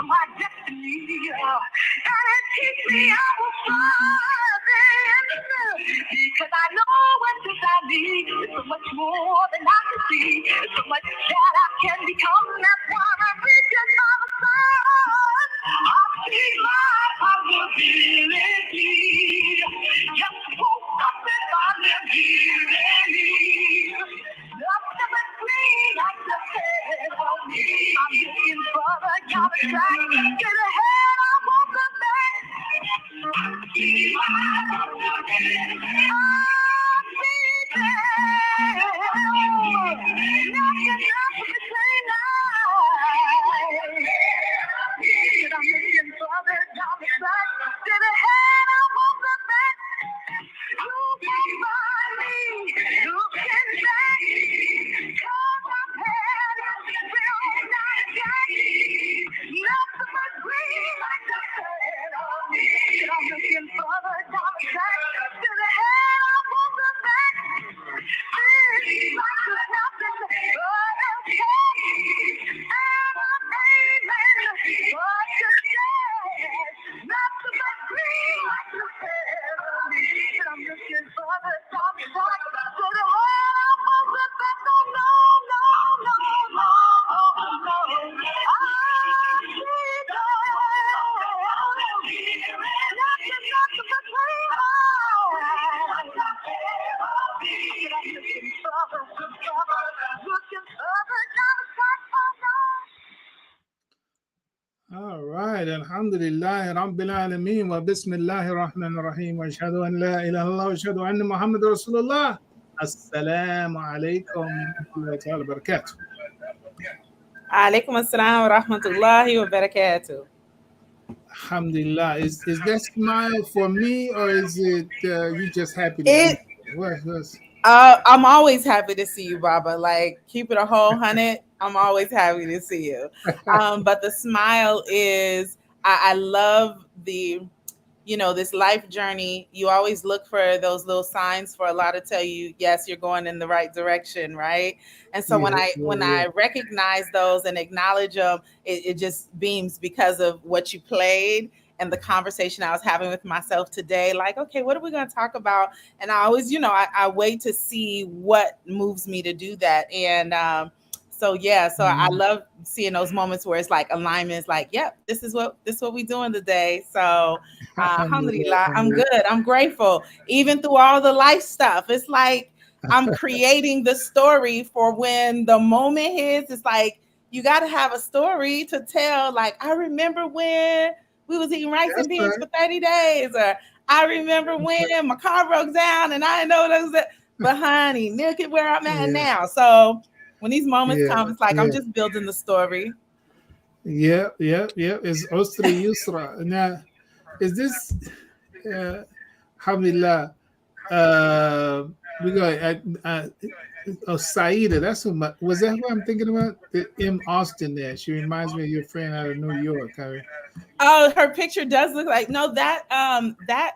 My destiny, and it teach me I will find because I know what this I need is so much more than I can see, it's so much that I can become. That's why I'm reaching my sun. I see my possibility. Just woke up and I'm living. Nothing but green like the head of me. I'm looking for the other side. Get ahead, I won't look back. I see my possibility. All right, Alhamdulillah, Rabbil Alameen, wa Bismillahir Rahmanir Rahim, wa ashhadu an la ilaha illallah, wa ashhadu anna Muhammadur Rasulullah. Assalamu alaikum wa rahmatullahi wa barakatuh. Alaikum assalam wa rahmatullahi wa barakatuh. Alhamdulillah. Is that smile for me, or is it you just happy to be here? I'm always happy to see you, Baba. Like, keep it a whole 100. I'm always happy to see you. But the smile is, I love the, this life journey. You always look for those little signs for Allah to tell you, yes, you're going in the right direction, right? And so when I recognize those and acknowledge them, it just beams because of what you played and the conversation I was having with myself today. Like, okay, what are we going to talk about? And I always, I wait to see what moves me to do that. And so I love seeing those moments where it's like alignment is like, yep, this is what we doing today. So alhamdulillah, I'm good. I'm grateful. Even through all the life stuff, it's like I'm creating the story for when the moment hits. It's like you got to have a story to tell. Like, I remember when we was eating rice and beans for 30 days, or I remember when my car broke down and I didn't know what was. But honey, look at where I'm at now. So when these moments come, it's like I'm just building the story. Yeah. It's Usra Yusra. Now, is this alhamdulillah? We got Saida. That's who. Was that who I'm thinking about? The M. Austin there. She reminds me of your friend out of New York. Oh, her picture does look like that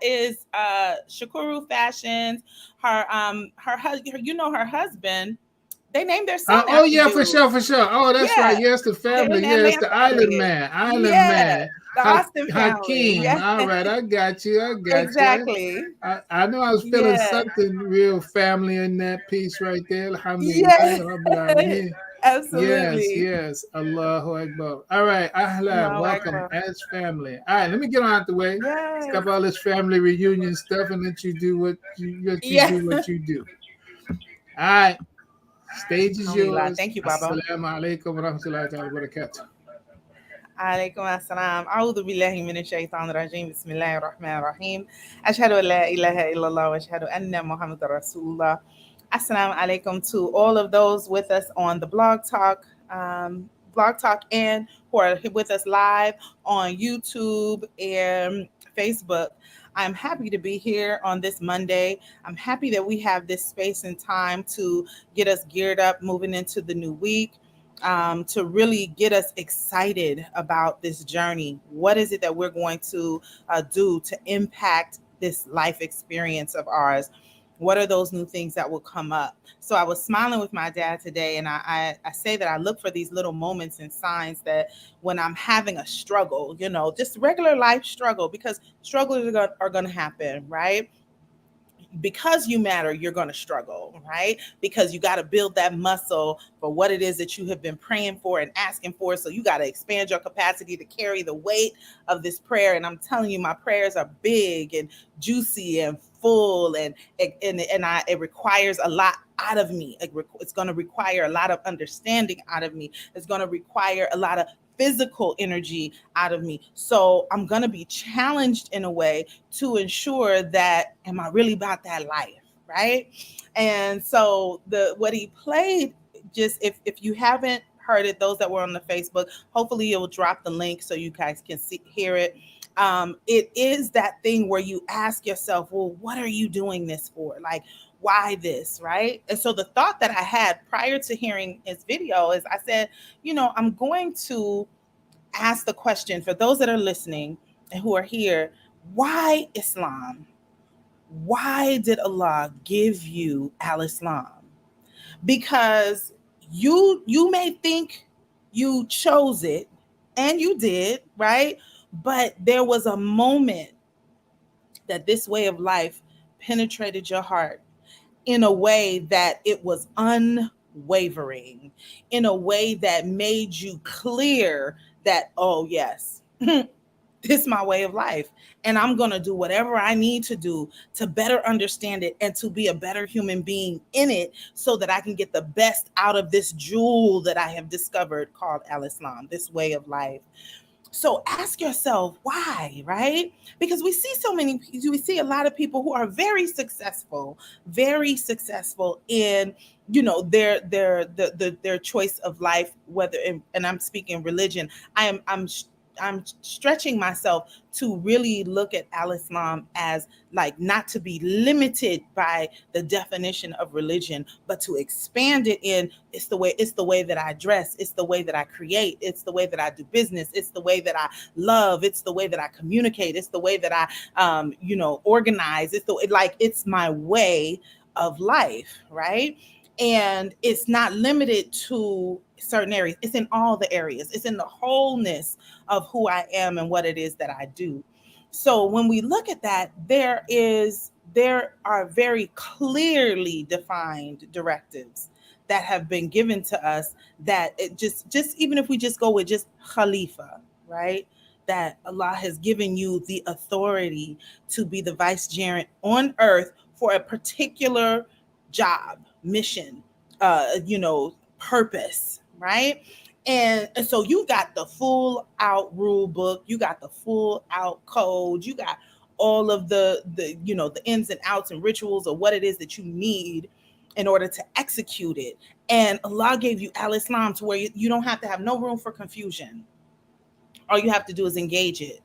is Shakuru Fashions. Her husband. They named their son. For sure. Oh, that's right. Yes, the family. Yes, the Island Man. The Austin Hakeem. Yes. All right, I got you. Exactly. I know I was feeling something real family in that piece right there. Alhamdulillah. Absolutely. Yes. Allahu Akbar. All right, Ahlan, welcome as family. All right, let me get on out the way. Stop all this family reunion stuff and let you do what you do. All right. Stage is yours. Thank you, Baba. Assalamu alaikum wa rahmatullahi wa barakatuh. عليكم السلام أعوذ بالله من الشيطان الرجيم بسم الله الرحمن الرحيم أشهد أن لا إله إلا الله وأشهد أن محمد رسول الله. Assalamu alaikum to all of those with us on the Blog Talk and who are with us live on YouTube and Facebook. I'm happy to be here on this Monday. I'm happy that we have this space and time to get us geared up moving into the new week, to really get us excited about this journey. What is it that we're going to do to impact this life experience of ours? What are those new things that will come up? So I was smiling with my dad today, and I say that I look for these little moments and signs that when I'm having a struggle, just regular life struggle, because struggles are going to happen, right? Because you matter, you're going to struggle, right? Because you got to build that muscle for what it is that you have been praying for and asking for. So you got to expand your capacity to carry the weight of this prayer. And I'm telling you, my prayers are big and juicy and full, and it requires a lot out of me. It's going to require a lot of understanding out of me. It's going to require a lot of physical energy out of me. So I'm going to be challenged in a way to ensure that, am I really about that life, right? And so what he played, just if you haven't heard it, those that were on the Facebook, hopefully it will drop the link so you guys can hear it. It is that thing where you ask yourself, well, what are you doing this for? Like, why this, right? And so the thought that I had prior to hearing his video is, I said, I'm going to ask the question for those that are listening and who are here: why Islam? Why did Allah give you al-Islam? Because you may think you chose it, and you did, right? But there was a moment that this way of life penetrated your heart in a way that it was unwavering, in a way that made you clear that, oh yes, this is my way of life, and I'm going to do whatever I need to do to better understand it and to be a better human being in it, so that I can get the best out of this jewel that I have discovered called al-Islam, this way of life. So ask yourself why, right? Because we see a lot of people who are very successful in, their choice of life, whether and I'm speaking religion. I'm stretching myself to really look at al-Islam as, like, not to be limited by the definition of religion, but to expand it in, it's the way that I dress, it's the way that I create, it's the way that I do business, it's the way that I love, it's the way that I communicate, it's the way that I organize, it's my way of life, right? And it's not limited to certain areas. It's in all the areas. It's in the wholeness of who I am and what it is that I do. So when we look at that, there are very clearly defined directives that have been given to us, that it just even if we just go with just Khalifa, right? That Allah has given you the authority to be the vicegerent on earth for a particular job, mission, purpose, right? And so you got the full out rule book, you got the full out code, you got all of the ins and outs and rituals of what it is that you need in order to execute it. And Allah gave you al-Islam to where you don't have to have no room for confusion. All you have to do is engage it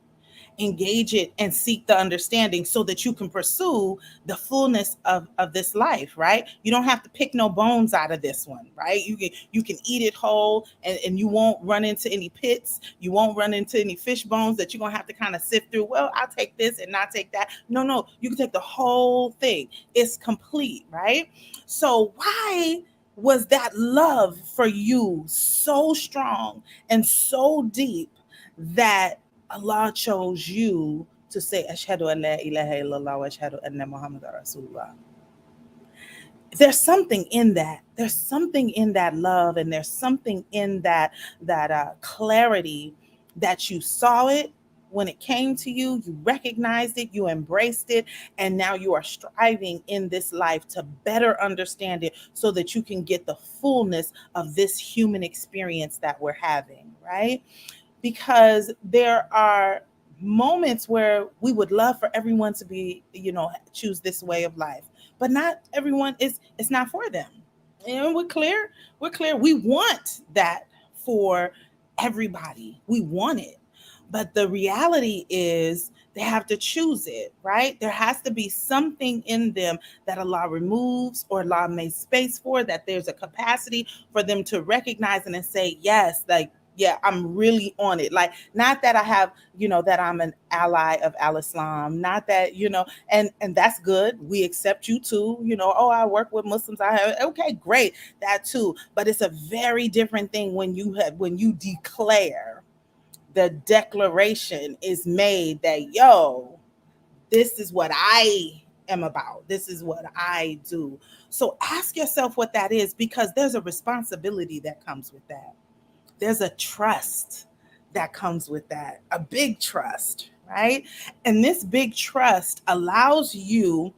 and seek the understanding, so that you can pursue the fullness of this life, right? You don't have to pick no bones out of this one, right? You can eat it whole, and you won't run into any pits. You won't run into any fish bones that you're going to have to kind of sift through. Well, I'll take this and not take that. No, you can take the whole thing. It's complete, right? So why was that love for you so strong and so deep that Allah chose you to say, Ashhadu an la ilaha illallah wa ashhadu anna Muhammadan Rasulullah? There's something in that. There's something in that love, and there's something in that clarity, that you saw it when it came to you, you recognized it, you embraced it, and now you are striving in this life to better understand it, so that you can get the fullness of this human experience that we're having, right? Because there are moments where we would love for everyone to be, choose this way of life, but not everyone it's not for them. And we're clear. We want that for everybody. We want it. But the reality is they have to choose it, right? There has to be something in them that Allah removes or Allah makes space for, that there's a capacity for them to recognize and then say, yes, like, Yeah, I'm really on it. Like, not that I have, that I'm an ally of Al Islam, not that, and that's good. We accept you too. Oh, I work with Muslims. I have, okay, great, that too. But it's a very different thing when you declare, the declaration is made that, yo, this is what I am about. This is what I do. So ask yourself what that is, because there's a responsibility that comes with that. There's a trust that comes with that, a big trust, right? And this big trust allows you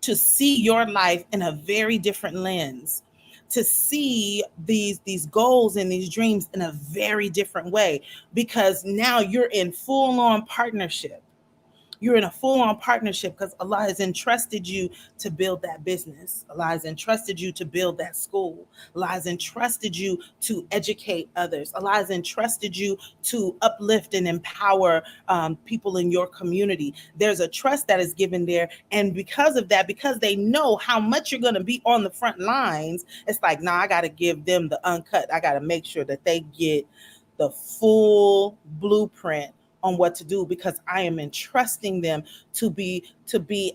to see your life in a very different lens, to see these goals and these dreams in a very different way, because now you're in full on partnership. You're in a full-on partnership because Allah has entrusted you to build that business. Allah has entrusted you to build that school. Allah has entrusted you to educate others. Allah has entrusted you to uplift and empower people in your community. There's a trust that is given there. And because of that, because they know how much you're going to be on the front lines, it's like, nah, I got to give them the uncut. I got to make sure that they get the full blueprint on what to do, because I am entrusting them to be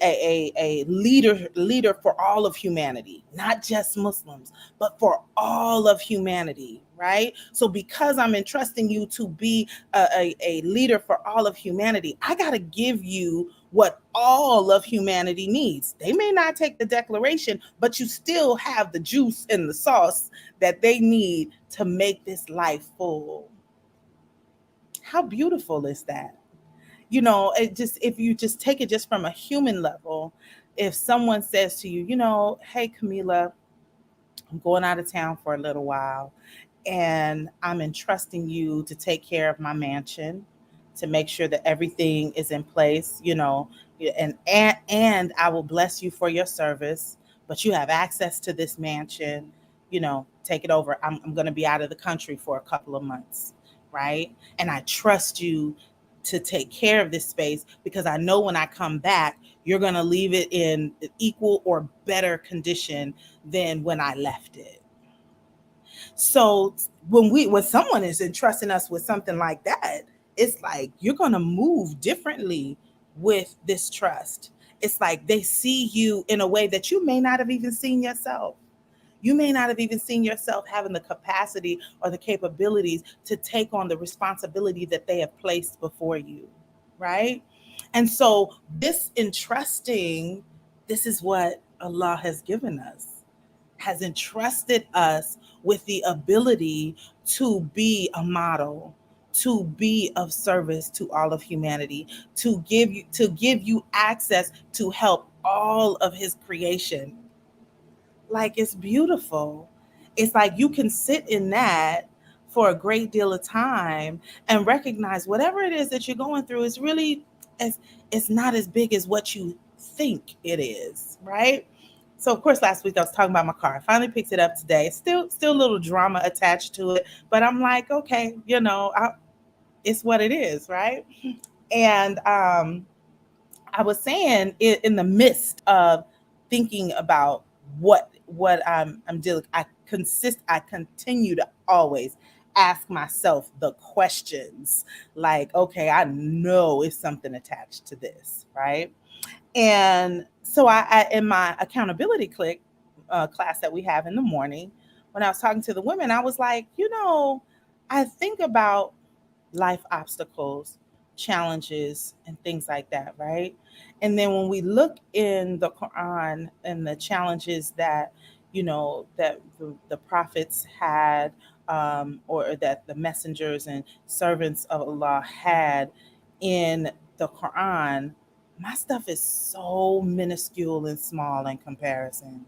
a leader for all of humanity, not just Muslims, but for all of humanity, right? So because I'm entrusting you to be a leader for all of humanity, I got to give you what all of humanity needs. They may not take the declaration, but you still have the juice and the sauce that they need to make this life full. How beautiful is that? It just, if you just take it just from a human level, if someone says to you, hey, Camila, I'm going out of town for a little while, and I'm entrusting you to take care of my mansion, to make sure that everything is in place, and I will bless you for your service, but you have access to this mansion, take it over. I'm going to be out of the country for a couple of months, right? And I trust you to take care of this space, because I know when I come back, you're going to leave it in equal or better condition than when I left it. So when someone is entrusting us with something like that, it's like you're going to move differently with this trust. It's like they see you in a way that you may not have even seen yourself. You may not have even seen yourself having the capacity or the capabilities to take on the responsibility that they have placed before you, right? And so this entrusting, this is what Allah has given us, has entrusted us with the ability to be a model, to be of service to all of humanity, to give you access to help all of his creation. Like, it's beautiful. It's like you can sit in that for a great deal of time and recognize whatever it is that you're going through is really, it's, it's not as big as what you think it is, right? So of course last week I was talking about my car. I finally picked it up today. Still a little drama attached to it, but I'm like, okay, it's what it is, right? And I was saying, in the midst of thinking about what I'm dealing, I continue to always ask myself the questions, like, okay, I know it's something attached to this, right? And so I in my accountability class that we have in the morning, when I was talking to the women, I was like, I think about life obstacles, challenges, and things like that, right? And then when we look in the Quran and the challenges that, that the prophets had, or that the messengers and servants of Allah had in the Quran, my stuff is so minuscule and small in comparison.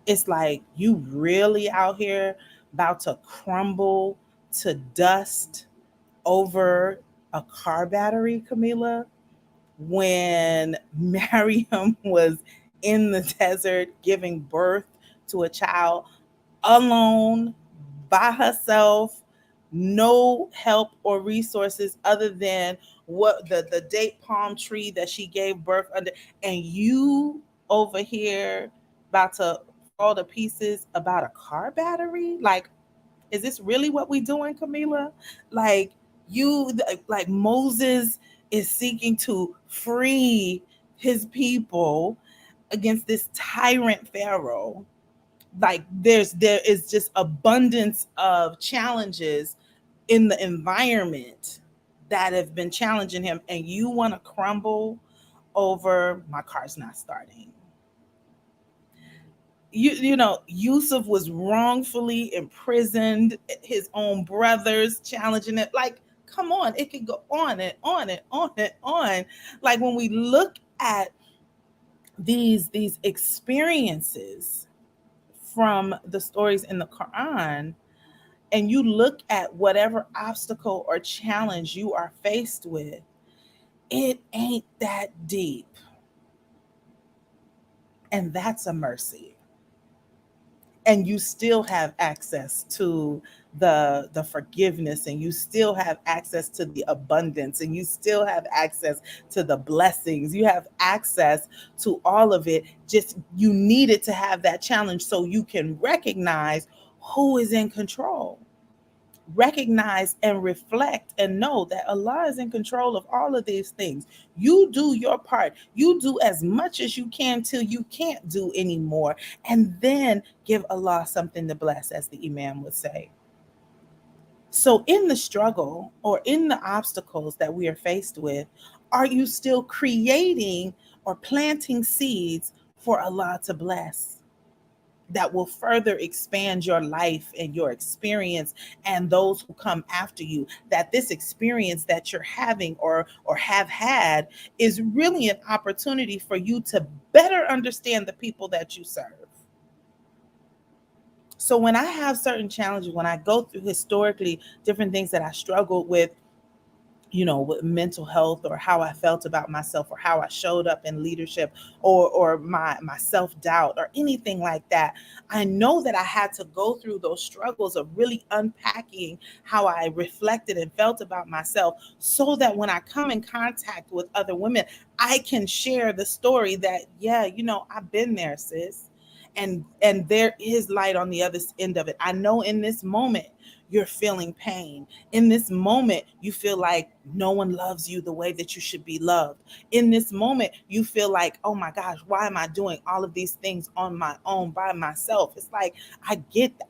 It's like, you really out here about to crumble to dust over a car battery, Camila, when Mariam was in the desert giving birth to a child alone, by herself, no help or resources other than what the date palm tree that she gave birth under, and you over here about to fall to pieces about a car battery? Like, Is this really what we doing, Camila? Like you, like Moses is seeking to free his people against this tyrant Pharaoh. Like there is just abundance of challenges in the environment that have been challenging him, and you want to crumble over my car's not starting. You know, Yusuf was wrongfully imprisoned, his own brothers challenging it. Like, come on, it could go on and on and on and on. Like when we look at these experiences from the stories in the Quran, and you look at whatever obstacle or challenge you are faced with, it ain't that deep. And that's a mercy. And you still have access to the forgiveness, and you still have access to the abundance, and you still have access to the blessings. You have access to all of it. Just you needed to have that challenge so you can recognize who is in control. Recognize and reflect and know that Allah is in control of all of these things. You do your part. You do as much as you can till you can't do anymore. And then give Allah something to bless, as the Imam would say. So, in the struggle or in the obstacles that we are faced with, are you still creating or planting seeds for Allah to bless, that will further expand your life and your experience and those who come after you? That this experience that you're having or have had is really an opportunity for you to better understand the people that you serve. So when I have certain challenges, when I go through historically different things that I struggled with, with mental health, or how I felt about myself, or how I showed up in leadership, or my self-doubt, or anything like that, I know that I had to go through those struggles of really unpacking how I reflected and felt about myself, so that when I come in contact with other women, I can share the story that, yeah, I've been there, sis. And there is light on the other end of it. I know in this moment you're feeling pain. In this moment, you feel like no one loves you the way that you should be loved. In this moment, you feel like, oh my gosh, why am I doing all of these things on my own by myself? It's like,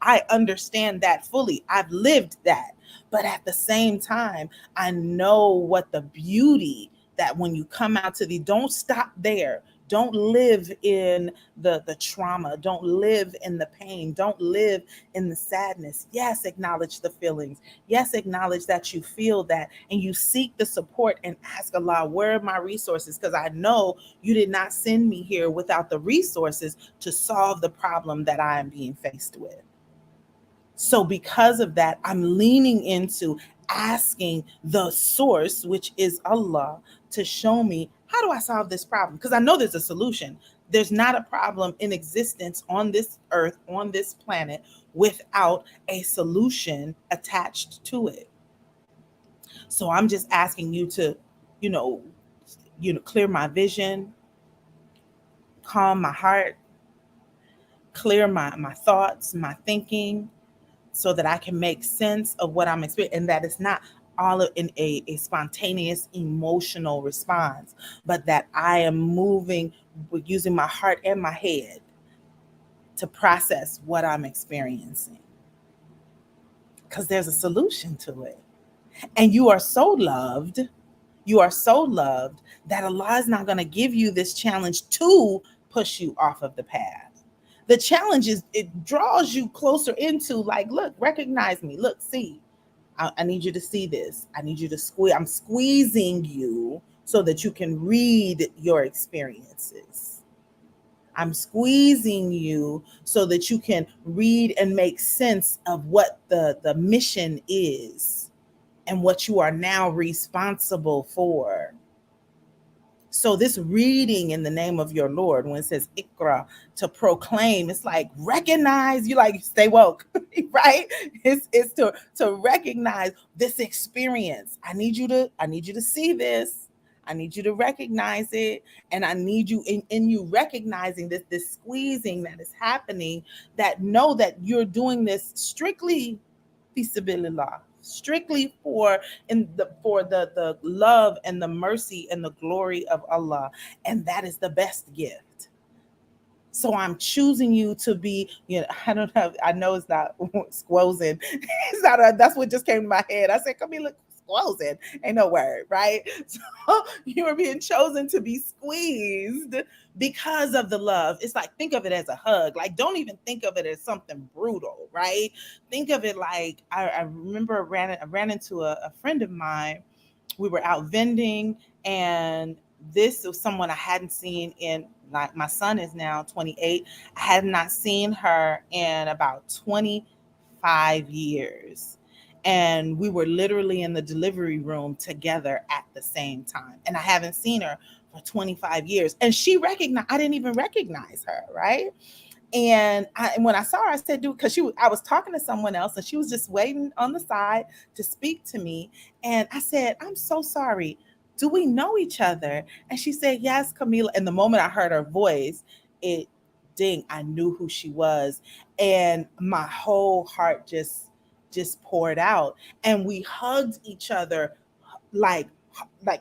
I understand that fully. I've lived that. But at the same time, I know what the beauty that when you come out to don't stop there. Don't live in the trauma. Don't live in the pain. Don't live in the sadness. Yes, acknowledge the feelings. Yes, acknowledge that you feel that, and you seek the support and ask Allah, where are my resources? Because I know you did not send me here without the resources to solve the problem that I am being faced with. So because of that, I'm leaning into asking the source, which is Allah, to show me, how do I solve this problem? Because I know there's a solution. There's not a problem in existence on this earth, on this planet, without a solution attached to it. So I'm just asking you to, you know, clear my vision, calm my heart, clear my thoughts, my thinking, so that I can make sense of what I'm experiencing, and that it's not all in a spontaneous emotional response, but that I am moving with using my heart and my head to process what I'm experiencing. Because there's a solution to it. And you are so loved. You are so loved that Allah is not going to give you this challenge to push you off of the path. The challenge is, it draws you closer into, like, look, recognize me. Look, see, I need you to see this. I need you to squeeze. I'm squeezing you so that you can read your experiences. I'm squeezing you so that you can read and make sense of what the mission is and what you are now responsible for. So this reading in the name of your Lord, when it says Ikra, to proclaim, it's like recognize, you like stay woke, right? It's to recognize this experience. I need you to see this. I need you to recognize it. And I need you in you recognizing this squeezing that is happening, that know that you're doing this strictly Fisabilillah, strictly for the love and the mercy and the glory of Allah. And that is the best gift. So I'm choosing you to be, I don't know, I know it's not squozing. It's not that's what just came to my head. I said, Camila, squozing ain't no word, right? So you are being chosen to be squeezed because of the love. It's like, think of it as a hug. Like, don't even think of it as something brutal, right? Think of it like, I remember I ran into a friend of mine. We were out vending, and this was someone I hadn't seen in, like, my son is now 28. I had not seen her in about 25 years. And we were literally in the delivery room together at the same time. And I haven't seen her for 25 years. And I didn't even recognize her, right? And when I saw her, I said, dude, because I was talking to someone else and she was just waiting on the side to speak to me. And I said, I'm so sorry. Do we know each other? And she said, yes, Camila. And the moment I heard her voice, I knew who she was. And my whole heart just poured out. And we hugged each other like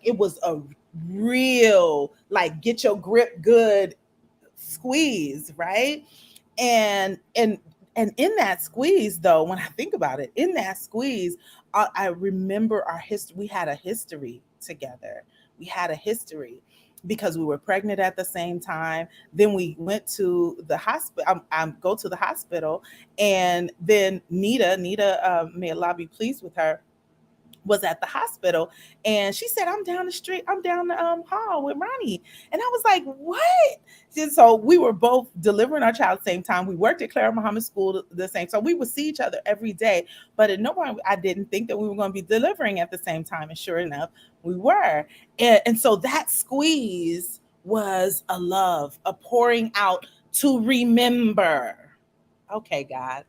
it was a real, like, get your grip good squeeze, right? And in that squeeze, though, when I think about it, in that squeeze, I remember our history. We had a history together. We had a history because we were pregnant at the same time. Then we went to the hospital. I go to the hospital, and then Nita, may Allah be pleased with her, was at the hospital, and she said, I'm down the street, I'm down the hall with Ronnie. And I was like, what? And so we were both delivering our child at the same time. We worked at Clara Muhammad School the same, so we would see each other every day. But at no point I didn't think that we were going to be delivering at the same time, and sure enough, we were. And so that squeeze was a love, a pouring out to remember. Okay, God,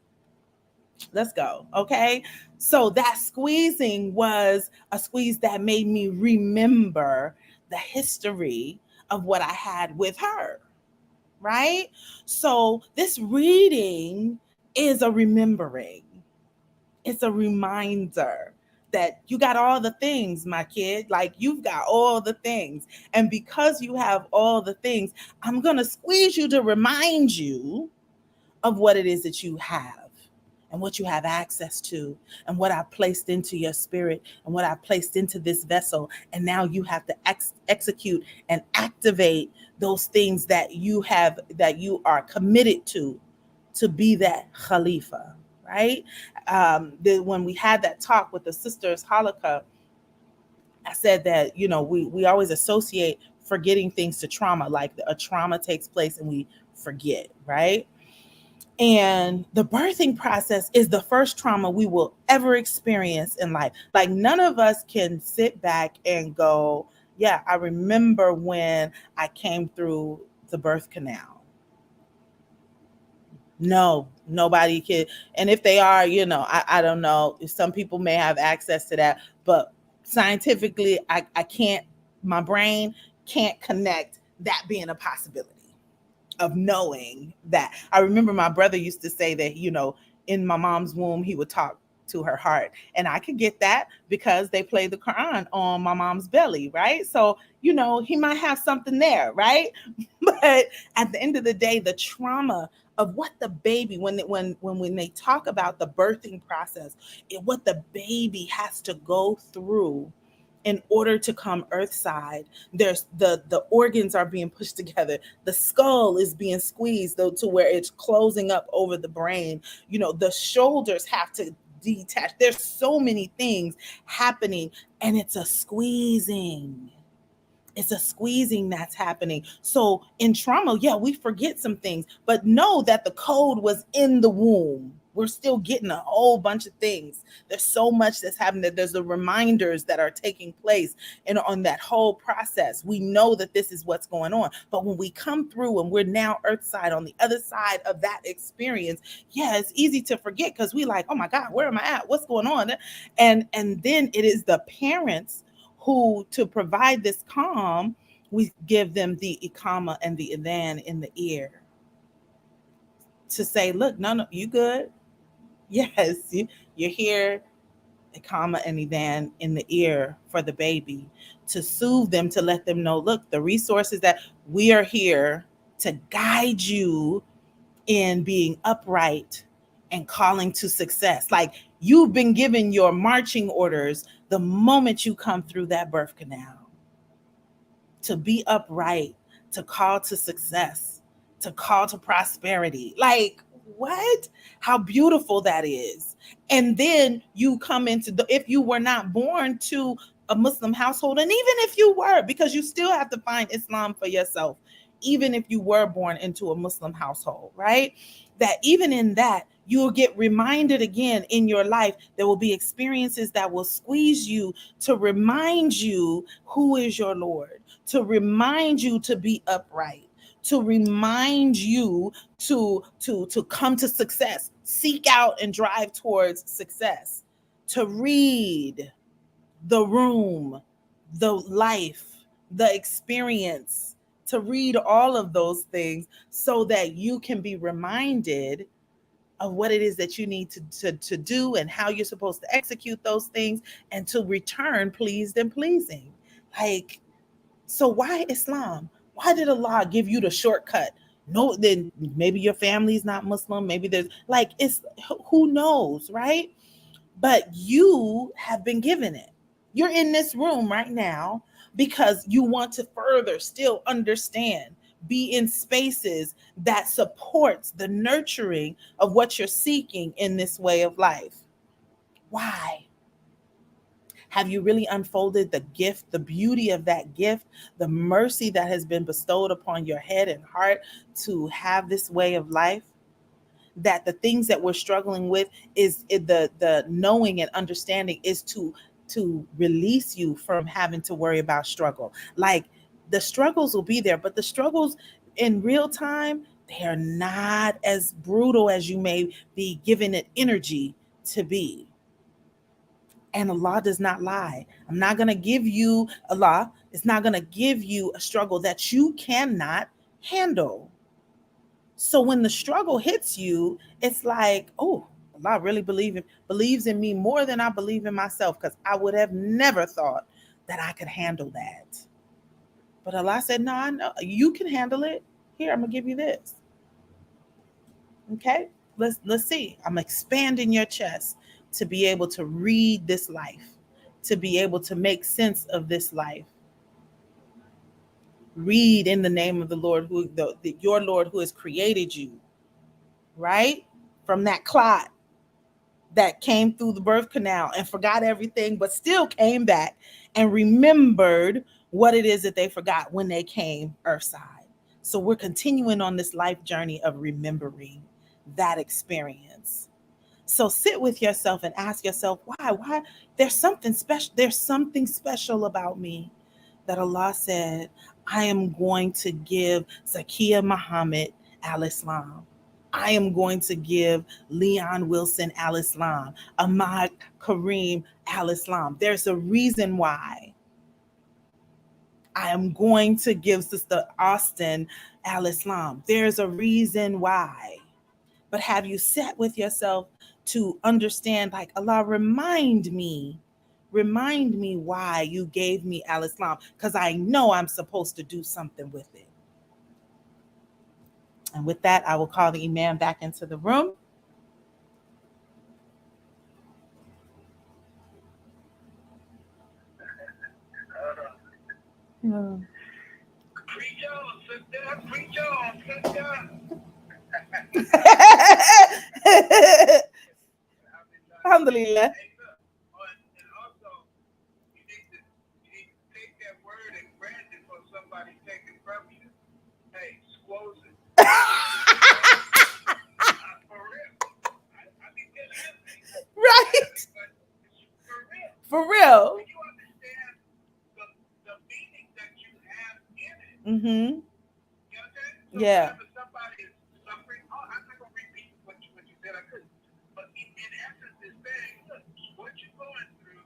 let's go. Okay. So that squeezing was a squeeze that made me remember the history of what I had with her. Right. So this reading is a remembering. It's a reminder that you got all the things, my kid. Like, you've got all the things. And because you have all the things, I'm going to squeeze you to remind you of what it is that you have, and what you have access to, and what I placed into your spirit, and what I placed into this vessel. And now you have to execute and activate those things that you are committed to be that Khalifa, right? When we had that talk with the sisters Halakha, I said that, we always associate forgetting things to trauma, like a trauma takes place and we forget, right? And the birthing process is the first trauma we will ever experience in life. Like, none of us can sit back and go, yeah, I remember when I came through the birth canal. No, nobody can. And if they are, I don't know. Some people may have access to that, but scientifically, I can't, my brain can't connect that being a possibility of knowing that. I remember my brother used to say that, in my mom's womb, he would talk to her heart. And I could get that because they play the Quran on my mom's belly, right? So, he might have something there, right? But at the end of the day, the trauma of what the baby, when they talk about the birthing process, what the baby has to go through in order to come earthside. There's the organs are being pushed together. The skull is being squeezed to where it's closing up over the brain. The shoulders have to detach. There's so many things happening, and it's a squeezing. It's a squeezing that's happening. So in trauma, yeah, we forget some things, but know that the code was in the womb. We're still getting a whole bunch of things. There's so much that's happening. There's the reminders that are taking place on that whole process. We know that this is what's going on. But when we come through and we're now earthside on the other side of that experience, yeah, it's easy to forget because we like, oh my God, where am I at? What's going on? And then it is the parents who, to provide this calm, we give them the ikama and the adhan in the ear to say, look, no, you good. Yes, you're here, comma, and then in the ear for the baby to soothe them, to let them know, look, the resources that we are here to guide you in being upright and calling to success. Like you've been given your marching orders the moment you come through that birth canal to be upright, to call to success, to call to prosperity. Like, what? How beautiful that is. And then you come into if you were not born to a Muslim household, and even if you were, because you still have to find Islam for yourself, even if you were born into a Muslim household, right? That even in that, you will get reminded again in your life. There will be experiences that will squeeze you to remind you who is your Lord, to remind you to be upright, to remind you to come to success, seek out and drive towards success, to read the room, the life, the experience, to read all of those things so that you can be reminded of what it is that you need to do and how you're supposed to execute those things and to return pleased and pleasing. Like, so why Islam? Why did Allah give you the shortcut? No, then maybe your family's not Muslim. Maybe there's like, it's who knows, right? But you have been given it. You're in this room right now because you want to further still understand, be in spaces that supports the nurturing of what you're seeking in this way of life. Why? Have you really unfolded the gift, the beauty of that gift, the mercy that has been bestowed upon your head and heart to have this way of life? That the things that we're struggling with is the knowing and understanding is to release you from having to worry about struggle. Like the struggles will be there, but the struggles in real time, they are not as brutal as you may be given it energy to be. And Allah does not lie. I'm not going to give you, Allah is not going to give you a struggle that you cannot handle. So when the struggle hits you, it's like, oh, Allah really believes in me more than I believe in myself, because I would have never thought that I could handle that. But Allah said, no, I know you can handle it. Here, I'm gonna give you this. Okay, let's see. I'm expanding your chest to be able to read this life, to be able to make sense of this life. Read in the name of the Lord, your Lord who has created you, right? From that clot that came through the birth canal and forgot everything, but still came back and remembered what it is that they forgot when they came earthside. So we're continuing on this life journey of remembering that experience. So sit with yourself and ask yourself, why? There's something special. There's something special about me that Allah said, I am going to give Zakiya Muhammad al-Islam. I am going to give Leon Wilson al-Islam, Ahmad Kareem al-Islam. There's a reason why. I am going to give Sister Austin al-Islam. There's a reason why. But have you sat with yourself to understand, like, Allah, remind me why you gave me al-Islam, because I know I'm supposed to do something with it. And with that, I will call the Imam back into the room. Preach on, sister. Preach on, sister. Alhamdulillah. Hey, look, and also, you need to take that word and brand it for somebody taking from you. Hey, squoze it. For real. I mean, Right. for real. For real. When you understand the meaning that you have in it, Mm-hmm. you understand? So Yeah. whenever somebody is suffering, I'm not going to repeat what you said, I couldn't. But in essence, it's saying, look, what you're going through,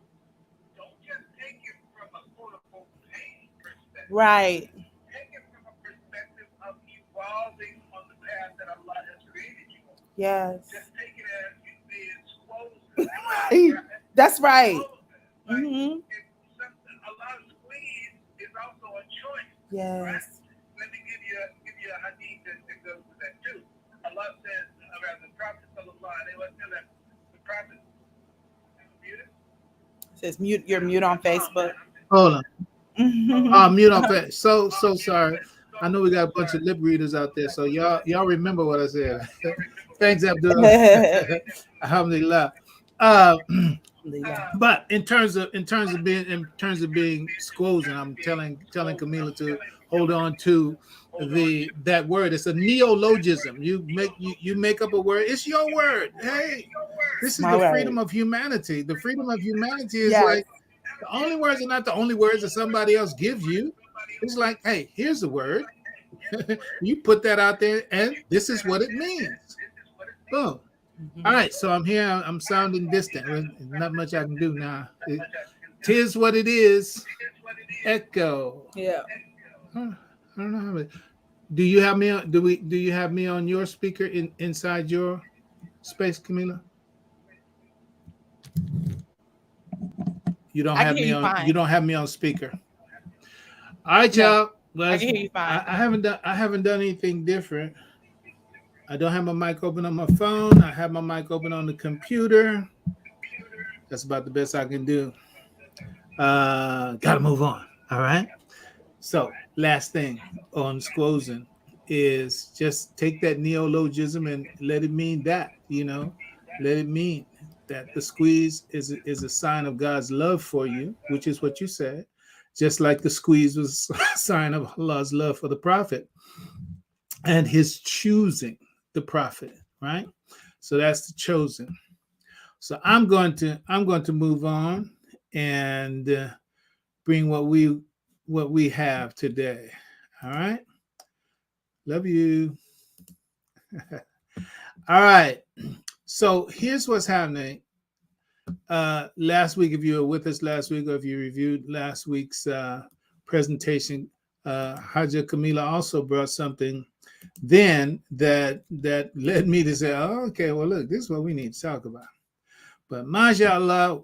don't just take it from a quote-unquote pain perspective. Right. Take it from a perspective of evolving on the path that Allah has created you on. Yes. Just take it as you being That's right. Like, a lot of squeeze is also a choice. Yes. Right? Let me give you a hadith that goes with that too. Allah says around the Prophet sallallahu alaihi wasallam, the Prophet muted. It says mute. You're mute on Facebook. Hold on. Mute on Facebook. So sorry. I know we got a bunch of lip readers out there, so y'all remember what I said. Thanks, Abdul. Alhamdulillah. But in terms of being schools, and I'm telling Camila to hold on to that word. It's a neologism. You make up a word. It's your word. Hey, this is the freedom of humanity. The freedom of humanity is like the only words are not the only words that somebody else gives you. It's like, hey, here's the word. You put that out there, and this is what it means. Boom. All right, so I'm here. I'm sounding distant. There's not much I can do now. Tis what it is. Echo. Yeah. I don't know how many. Do you have me on? Do you have me on your speaker inside your space, Camila? You don't have me on. You don't have me on speaker. All right, y'all. I can hear you fine. I haven't done anything different. I don't have my mic open on my phone. I have my mic open on the computer. That's about the best I can do. Gotta move on. All right. So last thing on closing is just take that neologism and let it mean that, let it mean that the squeeze is a sign of God's love for you, which is what you said, just like the squeeze was a sign of Allah's love for the prophet and his choosing the prophet, right? So that's the chosen. So I'm going to move on and bring what we have today. All right. Love you. All right. So here's what's happening. Last week, if you were with us last week, or if you reviewed last week's presentation, Haja Camila also brought something then that led me to say, oh, okay, well, look, this is what we need to talk about. But mashallah,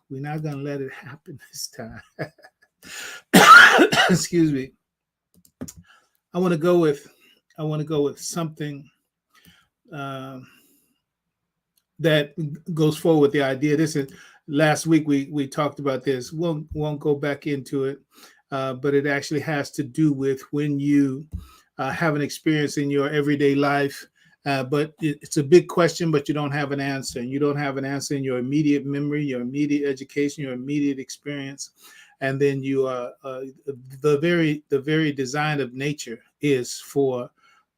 we're not going to let it happen this time. Excuse me. I want to go with something that goes forward with the idea. This is last week we talked about this. Won't go back into it, but it actually has to do with when you have an experience in your everyday life, but it's a big question, but you don't have an answer, and you don't have an answer in your immediate memory, your immediate education, your immediate experience, and then you are the very design of nature is for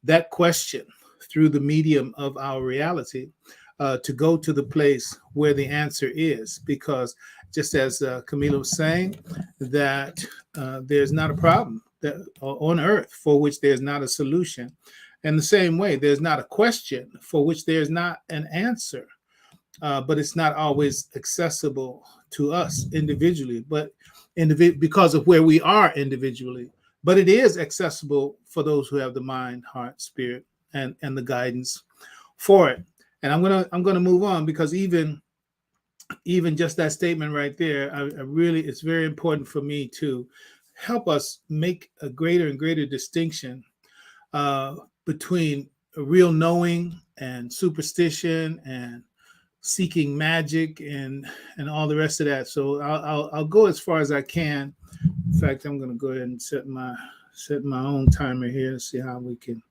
that question through the medium of our reality to go to the place where the answer is, because just as Camila was saying, that there's not a problem that on earth for which there's not a solution. In the same way, there's not a question for which there's not an answer, but it's not always accessible to us individually, but because of where we are individually. But it is accessible for those who have the mind, heart, spirit, and the guidance for it. And I'm gonna move on, because even just that statement right there, I really, it's very important for me to help us make a greater and greater distinction between real knowing and superstition and seeking magic and all the rest of that. So I'll go as far as I can. In fact, I'm going to go ahead and set my own timer here and see how we can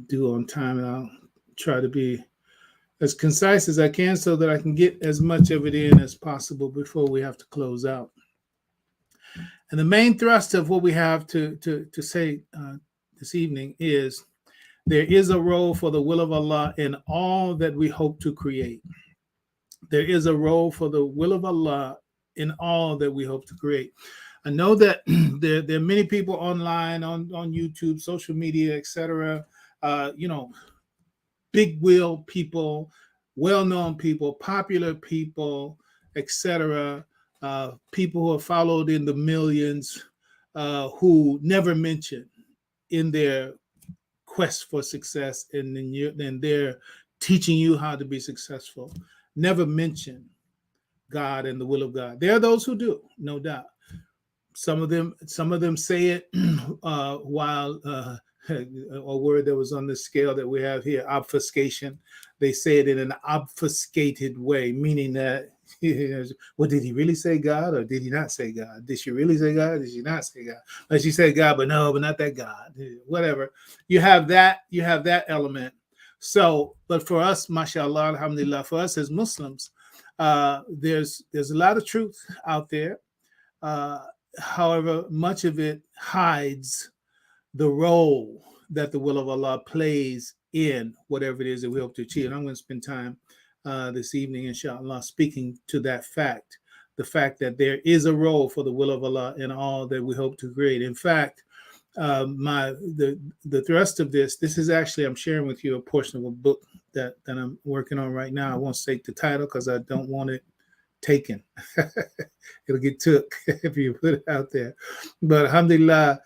do on time, and I'll try to be as concise as I can so that I can get as much of it in as possible before we have to close out. And the main thrust of what we have to say this evening is there is a role for the will of Allah in all that we hope to create. There is a role for the will of Allah in all that we hope to create. I know that there are many people online, on YouTube, social media, etc. Big will people, well-known people, popular people, etc. People who are followed in the millions, who never mention in their quest for success, and then they're teaching you how to be successful. never mention God and the will of God. There are those who do, no doubt. Some of them say it while a word that was on the scale that we have here, obfuscation. They say it in an obfuscated way, meaning that, well, did he really say God or did he not say God? Did she really say God? Did she not say God? Like she said God, but no, but not that God. Whatever. You have that element. So, but for us, mashallah, alhamdulillah, for us as Muslims, there's a lot of truth out there. However, much of it hides the role that the will of Allah plays in whatever it is that we hope to achieve. And I'm going to spend time this evening, inshallah, speaking to that fact, the fact that there is a role for the will of Allah in all that we hope to create. In fact, the thrust of this is actually, I'm sharing with you a portion of a book that I'm working on right now. I won't state the title because I don't want it taken. It'll get took if you put it out there. But alhamdulillah,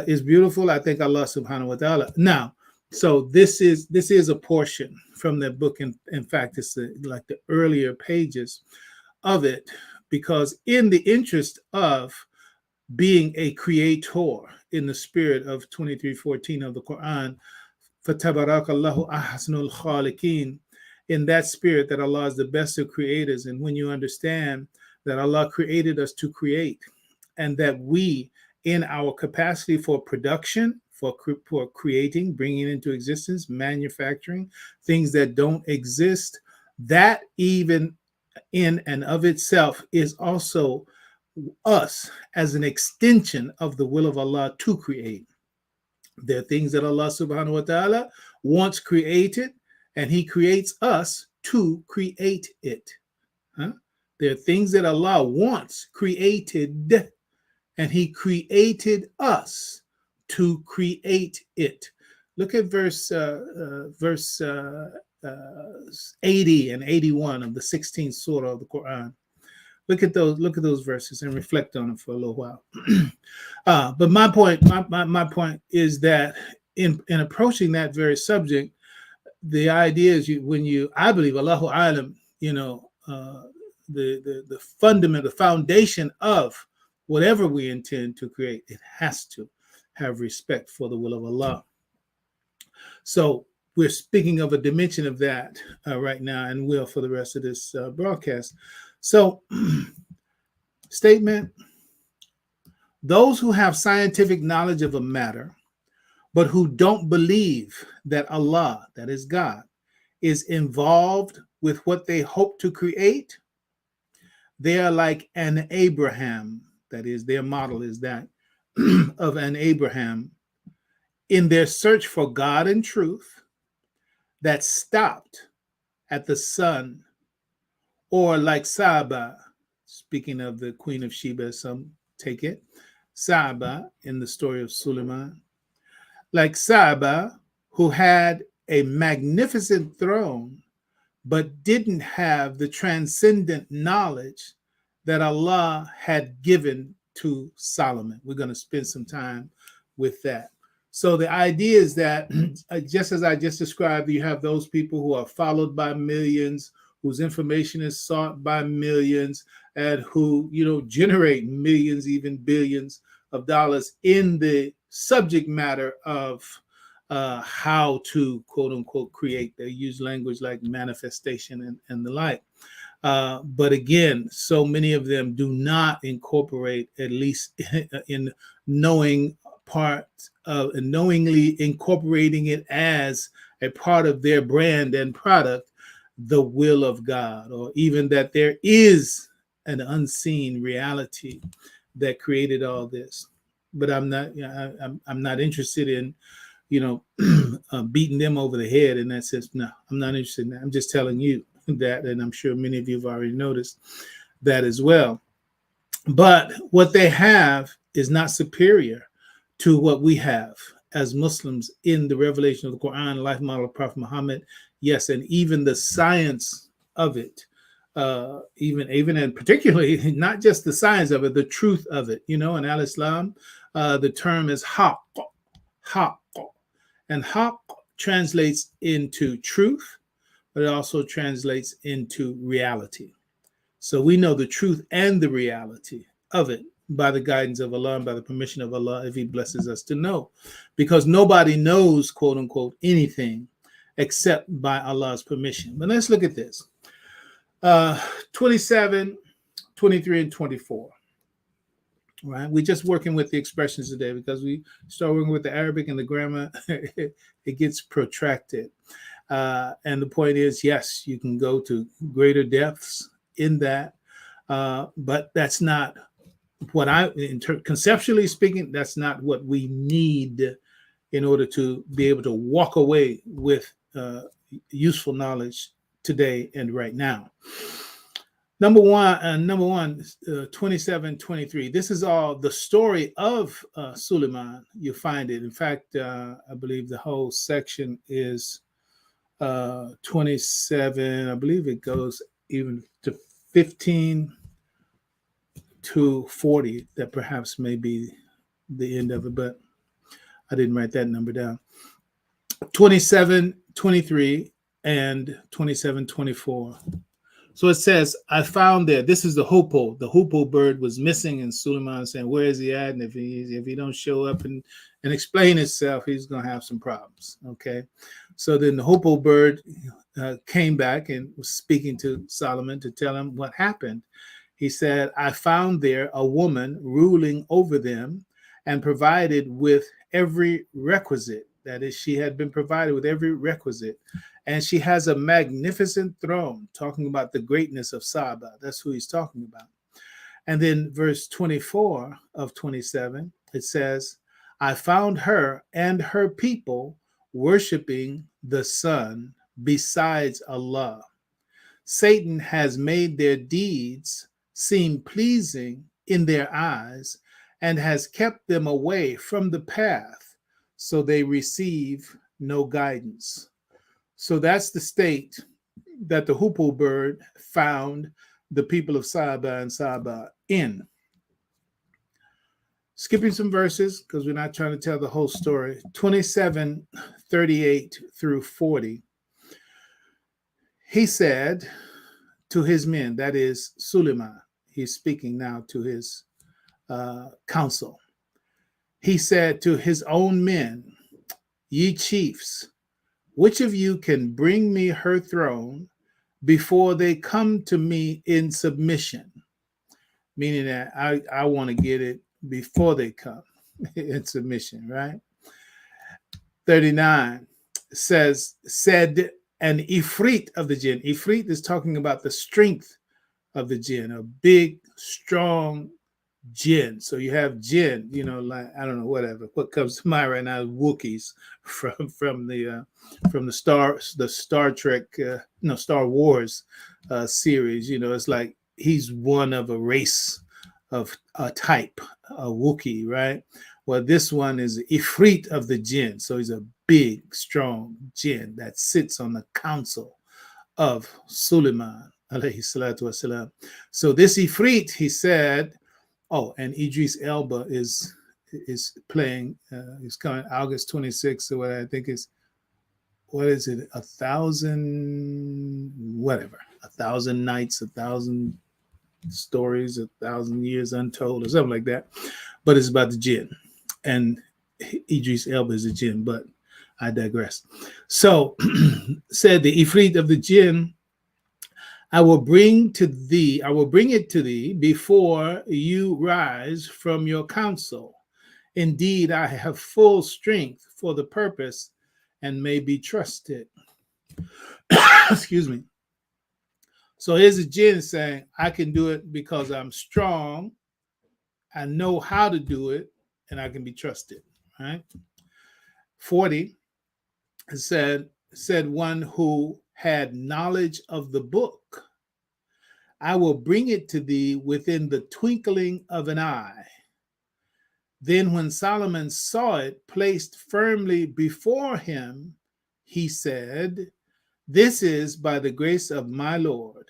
is beautiful. I thank Allah subhanahu wa ta'ala. Now, so this is a portion from that book. In fact, it's like the earlier pages of it, because in the interest of being a creator in the spirit of 23:14 of the Quran, فَتَبَارَكَ أَحْسَنُ الْخَالِقِينَ, in that spirit that Allah is the best of creators. And when you understand that Allah created us to create, and that we, in our capacity for production, for creating, bringing into existence, manufacturing things that don't exist, that even in and of itself is also us as an extension of the will of Allah to create. There are things that Allah subhanahu wa ta'ala wants created, and he creates us to create it. There are things that Allah wants created, and he created us to create it. Look at verse 80 and 81 of the 16th surah of the Quran. Look at those verses and reflect on them for a little while. But my point is that in approaching that very subject, the idea is I believe Allahu Alam, the fundament, the foundation of whatever we intend to create, it has to have respect for the will of Allah. So we're speaking of a dimension of that right now, and will for the rest of this broadcast. So, statement: those who have scientific knowledge of a matter, but who don't believe that Allah, that is God, is involved with what they hope to create, they are like an Abraham, that is, their model is that of an Abraham, in their search for God and truth, that stopped at the sun. Or like Sabah, speaking of the Queen of Sheba, some take it, Sabah in the story of Suleiman, like Sabah, who had a magnificent throne, but didn't have the transcendent knowledge that Allah had given to Solomon. We're going to spend some time with that. So the idea is that, just as I just described, you have those people who are followed by millions, whose information is sought by millions, and who, generate millions, even billions of dollars in the subject matter of how to, quote unquote, create. They use language like manifestation and the like. But again, so many of them do not incorporate, at least in knowingly incorporating it as a part of their brand and product, the will of God, or even that there is an unseen reality that created all this. But I'm not interested in, beating them over the head in that sense. No, I'm not interested in that. I'm just telling you that, and I'm sure many of you have already noticed that as well. But what they have is not superior to what we have as Muslims in the revelation of the Quran, life model of Prophet Muhammad. Yes, and even the science of it, even and particularly not just the science of it, the truth of it. In Al-Islam, the term is haqq, and haqq translates into truth, but it also translates into reality. So we know the truth and the reality of it by the guidance of Allah and by the permission of Allah, if He blesses us to know. Because nobody knows, quote unquote, anything except by Allah's permission. But let's look at this. 27, 23, and 24. Right? We're just working with the expressions today because we start working with the Arabic and the grammar, it gets protracted. And the point is, yes, you can go to greater depths in that, but that's not what conceptually speaking, that's not what we need in order to be able to walk away with useful knowledge today and right now. Number one, 27, 23. This is all the story of Suleiman. You find it. In fact, I believe the whole section is 27. I believe it goes even to 15 to 40. That perhaps may be the end of it, but I didn't write that number down. 27, 23, and 27, 24. So it says, I found there, this is the hoopoe. The hoopoe bird was missing, and Suleiman saying, where is he at? And if he don't show up and explain himself, he's going to have some problems, okay? So then the hoopoe bird came back and was speaking to Solomon to tell him what happened. He said, I found there a woman ruling over them and provided with every requisite. That is, she had been provided with every requisite. And she has a magnificent throne, talking about the greatness of Sabah. That's who he's talking about. And then verse 24 of 27, it says, I found her and her people worshiping the sun besides Allah. Satan has made their deeds seem pleasing in their eyes and has kept them away from the path, so they receive no guidance. So that's the state that the hoopoe bird found the people of Sabah and Sabah in. Skipping some verses because we're not trying to tell the whole story. 27, 38 through 40. He said to his men, that is Suleiman, he's speaking now to his council. He said to his own men, ye chiefs, which of you can bring me her throne before they come to me in submission? Meaning that I want to get it before they come in submission, right? 39 said an ifrit of the jinn. Ifrit is talking about the strength of the jinn, a big, strong jinn. So you have jinn, like, I don't know, whatever. What comes to mind right now is Wookiees from the Star Trek, Star Wars series. It's like he's one of a race of a type, a Wookiee, right? Well, this one is Ifrit of the jinn. So he's a big, strong jinn that sits on the council of Suleiman, alayhi salatu wasalam. So this Ifrit, he said, and Idris Elba is playing. He's coming August 26th, or what I think is, what is it? 1,000 nights, 1,000 stories, 1,000 years untold, or something like that. But it's about the jinn, and Idris Elba is a jinn. But I digress. So said the Ifrit of the jinn, I will bring it to thee before you rise from your council. Indeed, I have full strength for the purpose and may be trusted. Excuse me. So here's a jinn saying, I can do it because I'm strong, I know how to do it, and I can be trusted. Right? 40 said one who had knowledge of the book, I will bring it to thee within the twinkling of an eye. Then when Solomon saw it placed firmly before him, he said, this is by the grace of my Lord,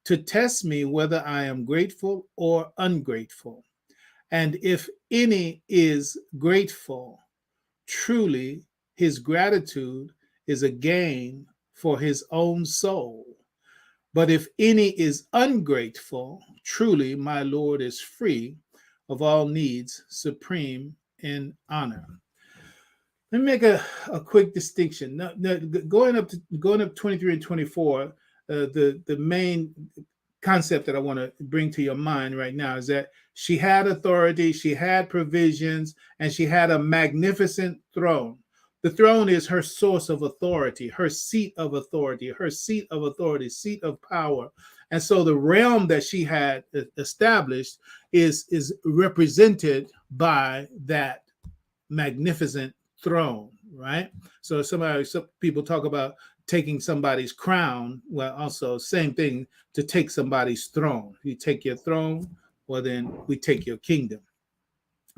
to test me whether I am grateful or ungrateful. And if any is grateful, truly his gratitude is a gain for his own soul. But if any is ungrateful, truly my Lord is free of all needs, supreme in honor. Let me make a quick distinction. Now, going up 23 and 24, the main concept that I want to bring to your mind right now is that she had authority, she had provisions, and she had a magnificent throne. The throne is her source of authority, her seat of authority, her seat of authority, seat of power. And so the realm that she had established is represented by that magnificent throne, right? So some people talk about taking somebody's crown. Well, also same thing, to take somebody's throne. You take your throne, well, then we take your kingdom,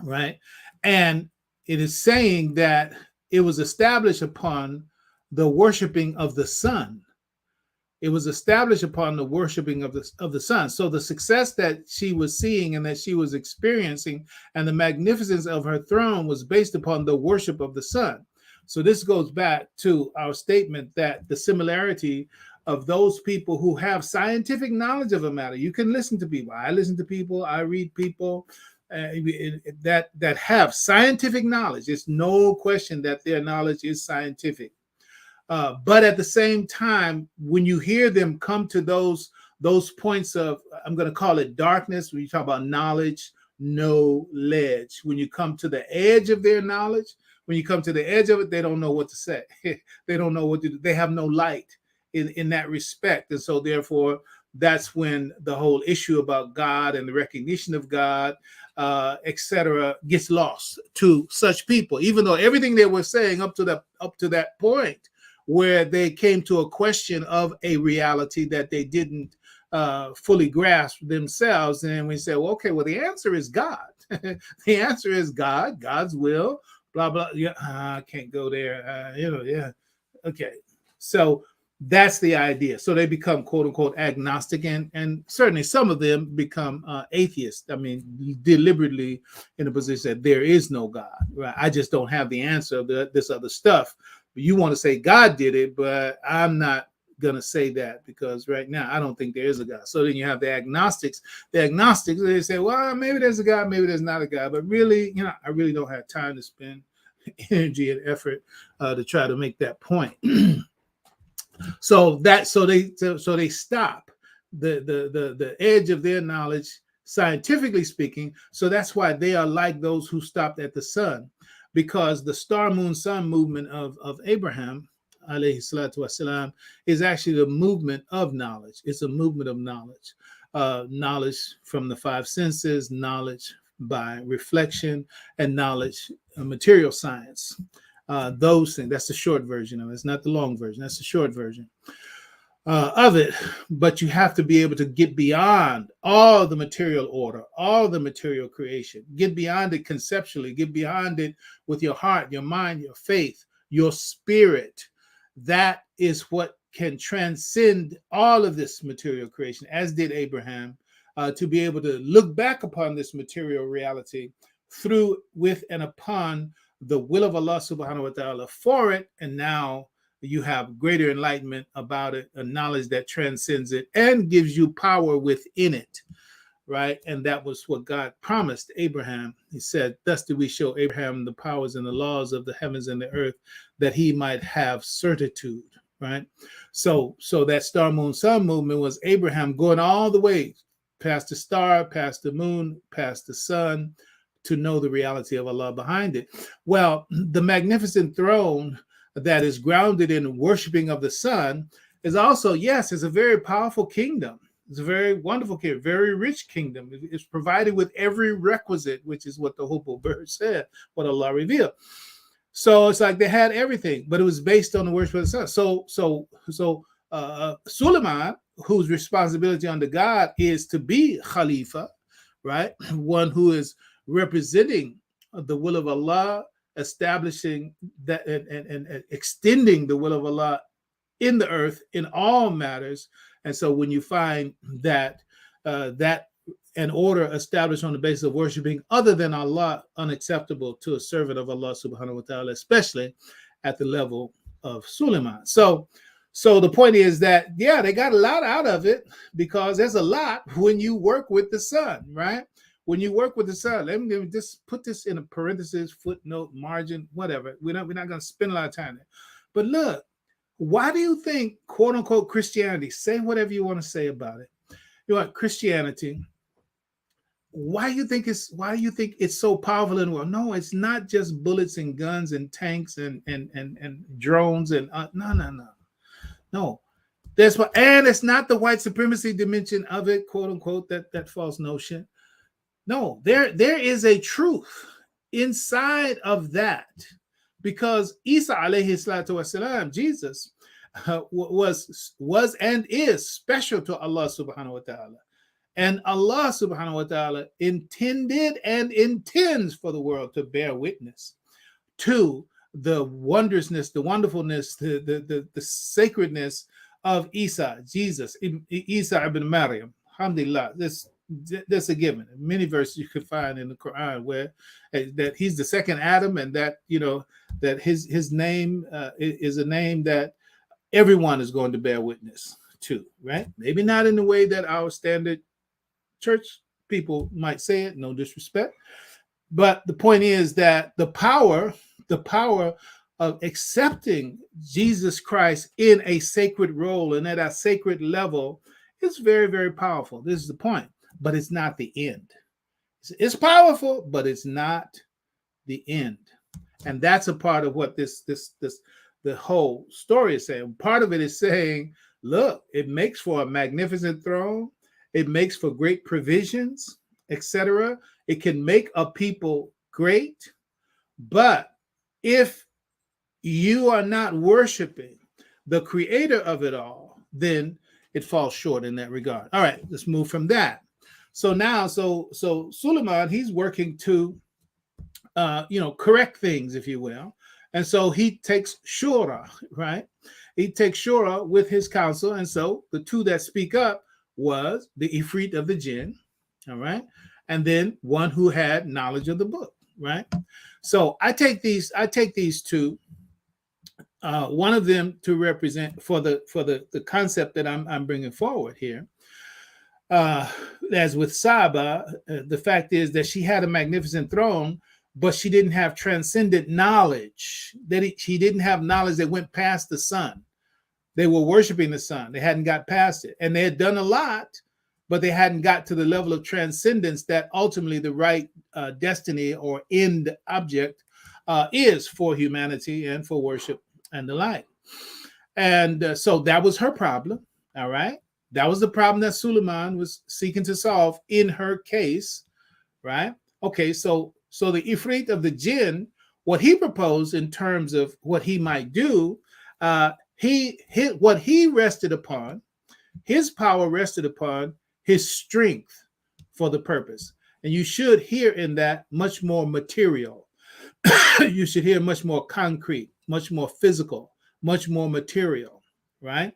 right? And it is saying that it was established upon the worshiping of the Son. It was established upon the worshiping of the Son. So the success that she was seeing and that she was experiencing and the magnificence of her throne was based upon the worship of the Son. So this goes back to our statement that the similarity of those people who have scientific knowledge of a matter. You can listen to people. I listen to people. I read people that have scientific knowledge. It's no question that their knowledge is scientific. But at the same time, when you hear them come to those points of, I'm going to call it darkness, when you talk about knowledge, knowledge, when you come to the edge of their knowledge, when you come to the edge of it, they don't know what to say. They don't know what to do. They have no light in that respect. And so therefore, that's when the whole issue about God and the recognition of God, etc., gets lost to such people, even though everything they were saying up to that point, where they came to a question of a reality that they didn't fully grasp themselves. And we say, well, okay, well, the answer is God. The answer is God, God's will, blah, blah. Yeah, I can't go there. Yeah. Okay. So that's the idea. So they become, quote unquote, agnostic, and certainly some of them become atheists. I mean, deliberately in a position that there is no God. Right? I just don't have the answer of this other stuff. You want to say God did it, but I'm not going to say that because right now I don't think there is a God. So then you have the agnostics. The agnostics, they say, well, maybe there's a God, maybe there's not a God. But really, I really don't have time to spend energy and effort to try to make that point. So they stop the edge of their knowledge, scientifically speaking. So that's why they are like those who stopped at the sun. Because the star, moon, sun movement of Abraham, alayhi salatu wasalam, is actually the movement of knowledge. It's a movement of knowledge. Knowledge from the five senses, knowledge by reflection, and knowledge of material science. Those things, that's the short version of it. It's not the long version. That's the short version of it. But you have to be able to get beyond all the material order, all the material creation, get beyond it conceptually, get beyond it with your heart, your mind, your faith, your spirit. That is what can transcend all of this material creation, as did Abraham, to be able to look back upon this material reality through, with, and upon the will of Allah subhanahu wa ta'ala for it. And now you have greater enlightenment about it, a knowledge that transcends it and gives you power within it, right? And that was what God promised Abraham. He said, thus did we show Abraham the powers and the laws of the heavens and the earth, that he might have certitude, right? So that star, moon, sun movement was Abraham going all the way past the star, past the moon, past the sun, to know the reality of Allah behind it. Well, the magnificent throne that is grounded in worshiping of the Son is also, yes, it's a very powerful kingdom. It's a very wonderful kingdom, very rich kingdom. It's provided with every requisite, which is what the Hopeful verse said, what Allah revealed. So it's like they had everything, but it was based on the worship of the Son. So Suleiman, whose responsibility under God is to be Khalifa, right? One who is representing the will of Allah, establishing that and extending the will of Allah in the earth in all matters. And so when you find that an order established on the basis of worshiping other than Allah unacceptable to a servant of Allah subhanahu wa ta'ala, especially at the level of Suleiman. So So the point is that, yeah, they got a lot out of it because there's a lot when you work with the sun, right? When you work with the sun, let me just put this in a parenthesis, footnote, margin, whatever. We're not going to spend a lot of time there. But look, why do you think, quote unquote, Christianity, say whatever you want to say about it. You know what, Christianity, why do you think it's so powerful in the world? No, it's not just bullets and guns and tanks and drones and no. And it's not the white supremacy dimension of it, quote unquote, that false notion. No, there is a truth inside of that, because Isa alayhi salatu wasalam, Jesus, was and is special to Allah subhanahu wa ta'ala. And Allah subhanahu wa ta'ala intended and intends for the world to bear witness to the wondrousness, the wonderfulness, the sacredness of Isa, Jesus, Isa ibn Maryam. Alhamdulillah. That's a given. Many verses you could find in the Quran where that he's the second Adam, and that, you know, that his name is a name that everyone is going to bear witness to, right? Maybe not in the way that our standard church people might say it, no disrespect. But the point is that the power of accepting Jesus Christ in a sacred role and at a sacred level is very, very powerful. This is the point, but it's not the end. It's powerful, but it's not the end. And that's a part of what the whole story is saying. Part of it is saying, look, it makes for a magnificent throne. It makes for great provisions, etc. It can make a people great. But if you are not worshiping the creator of it all, then it falls short in that regard. All right, let's move from that. So now, so Suleiman, he's working to, correct things, if you will. And so he takes shura, right? He takes shura with his council. And so the two that speak up was the Ifrit of the Jinn, all right? And then one who had knowledge of the book, right? So I take these two, one of them to represent for the concept that I'm bringing forward here. As with Sabah, the fact is that she had a magnificent throne, but she didn't have transcendent knowledge. She didn't have knowledge that went past the sun. They were worshiping the sun. They hadn't got past it. And they had done a lot, but they hadn't got to the level of transcendence that ultimately the right destiny or end object is for humanity and for worship and the like. And so that was her problem, all right? That was the problem that Suleiman was seeking to solve in her case, right? Okay, so the Ifrit of the Jinn, what he proposed in terms of what he might do, what he rested upon, his power rested upon his strength for the purpose. And you should hear in that much more material. You should hear much more concrete, much more physical, much more material, right?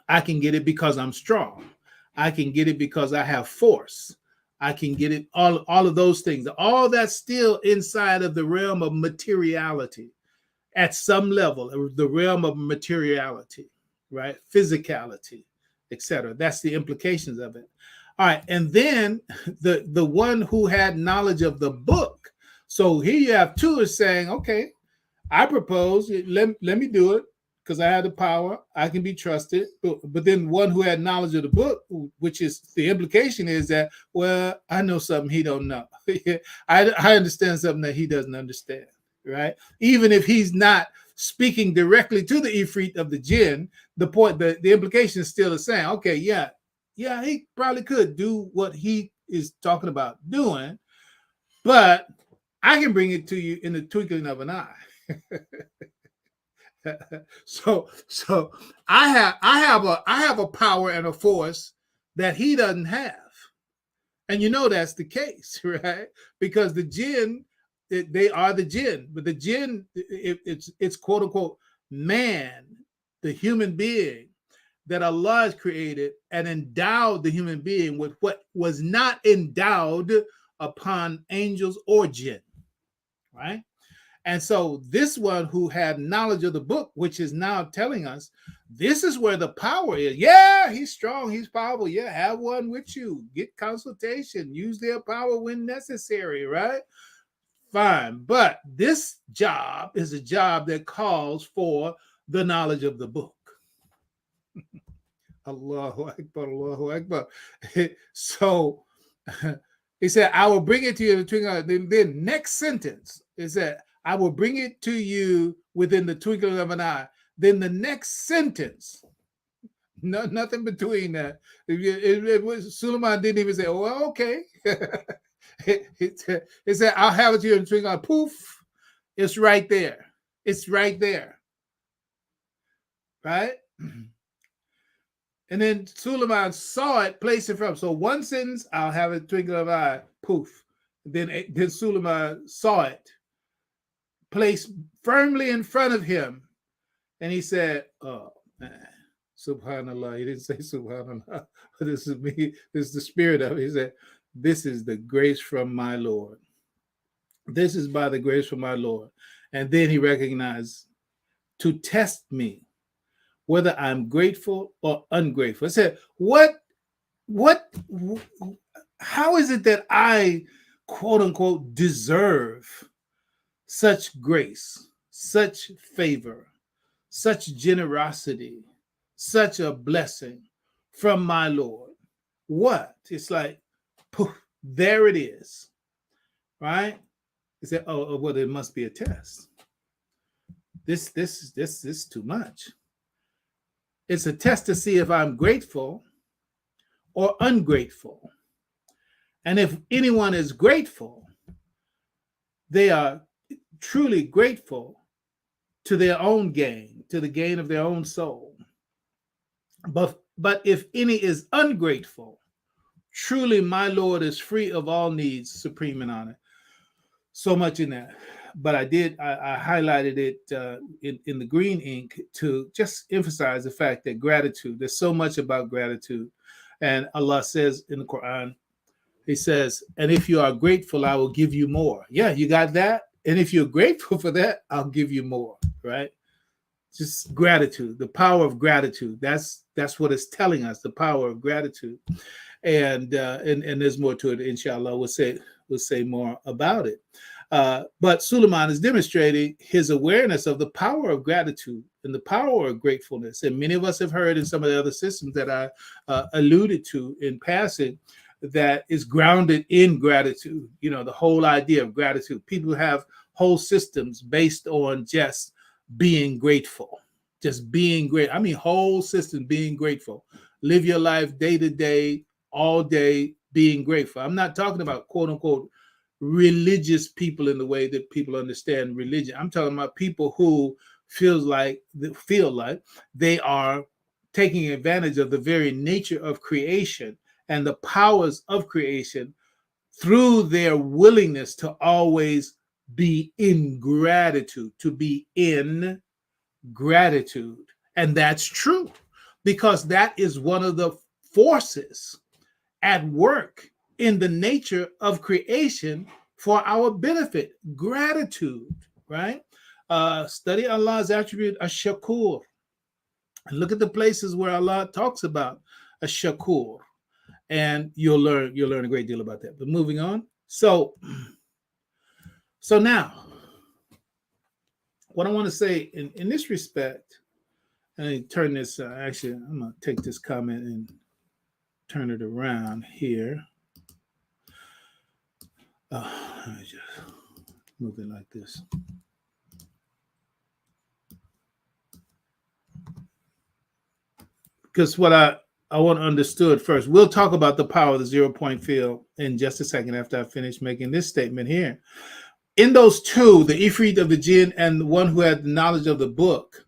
I can get it because I'm strong. I can get it because I have force. I can get it, all of those things. All that's still inside of the realm of materiality. At some level, the realm of materiality, right? Physicality, etc. That's the implications of it. All right, and then the one who had knowledge of the book. So here you have two is saying, okay, I propose, let me do it because I have the power, I can be trusted. But then one who had knowledge of the book, which is the implication is that, well, I know something he don't know. I understand something that he doesn't understand. Right? Even if he's not speaking directly to the Ifrit of the Jinn, the implication is still the same. Okay, yeah, he probably could do what he is talking about doing, but I can bring it to you in the twinkling of an eye. So I have a power and a force that he doesn't have, and you know that's the case, right? Because the Jinn, they are the Jinn, but the Jinn, it's quote unquote man, the human being that Allah has created and endowed the human being with what was not endowed upon angels or Jinn, right? And so this one who had knowledge of the book, which is now telling us this is where the power is. Yeah, he's strong, he's powerful. Yeah, have one with you. Get consultation. Use their power when necessary, right? Fine. But this job is a job that calls for the knowledge of the book. Allahu Akbar, Allahu Akbar. So he said, I will bring it to you in the twinkling of an eye. Then next sentence is that I will bring it to you within the twinkling of an eye. Then the next sentence, nothing between that. Suleiman didn't even say, oh, okay. It said, I'll have it to you in the twinkling of an eye. Poof. It's right there. It's right there. Right? And then Suleiman saw it, placed it from. So one sentence, I'll have it twinkle of an eye, poof. Then Suleiman saw it, placed firmly in front of him. And he said, oh, man, subhanallah. He didn't say subhanallah, but this is me. This is the spirit of it. He said, this is the grace from my Lord. This is by the grace from my Lord. And then he recognized to test me, whether I'm grateful or ungrateful. I said, how is it that I, quote unquote, deserve such grace, such favor, such generosity, such a blessing from my Lord? What? It's like, poof, there it is, right? He said, oh, well, there must be a test. This is too much. It's a test to see if I'm grateful or ungrateful. And if anyone is grateful, they are truly grateful to their own gain, to the gain of their own soul. But if any is ungrateful, truly my Lord is free of all needs, supreme in honor. So much in that. But I highlighted it in the green ink to just emphasize the fact that gratitude, there's so much about gratitude. And Allah says in the Quran, he says, and if you are grateful, I will give you more. Yeah, you got that? And if you're grateful for that, I'll give you more, right? Just gratitude, the power of gratitude. That's what it's telling us, the power of gratitude. And there's more to it, inshallah. We'll say more about it. But Suleiman is demonstrating his awareness of the power of gratitude and the power of gratefulness. And many of us have heard in some of the other systems that I alluded to in passing that is grounded in gratitude. You know, the whole idea of gratitude. People have whole systems based on just being grateful, just being great. I mean, whole system being grateful. Live your life day to day, all day, being grateful. I'm not talking about quote unquote religious people in the way that people understand religion. I'm talking about people who feel like they are taking advantage of the very nature of creation and the powers of creation through their willingness to always be in gratitude, to be in gratitude. And that's true because that is one of the forces at work in the nature of creation for our benefit. Gratitude, right? Study Allah's attribute, ash-shakur. And look at the places where Allah talks about ash-shakur. And you'll learn a great deal about that. But moving on. So now, what I want to say in this respect, and I turn this, actually, I'm going to take this comment and turn it around here. Let me just move it like this. Because what I want understood first, we'll talk about the power of the 0-point field in just a second after I finish making this statement here. In those two, the Ifrit of the jinn and the one who had the knowledge of the book,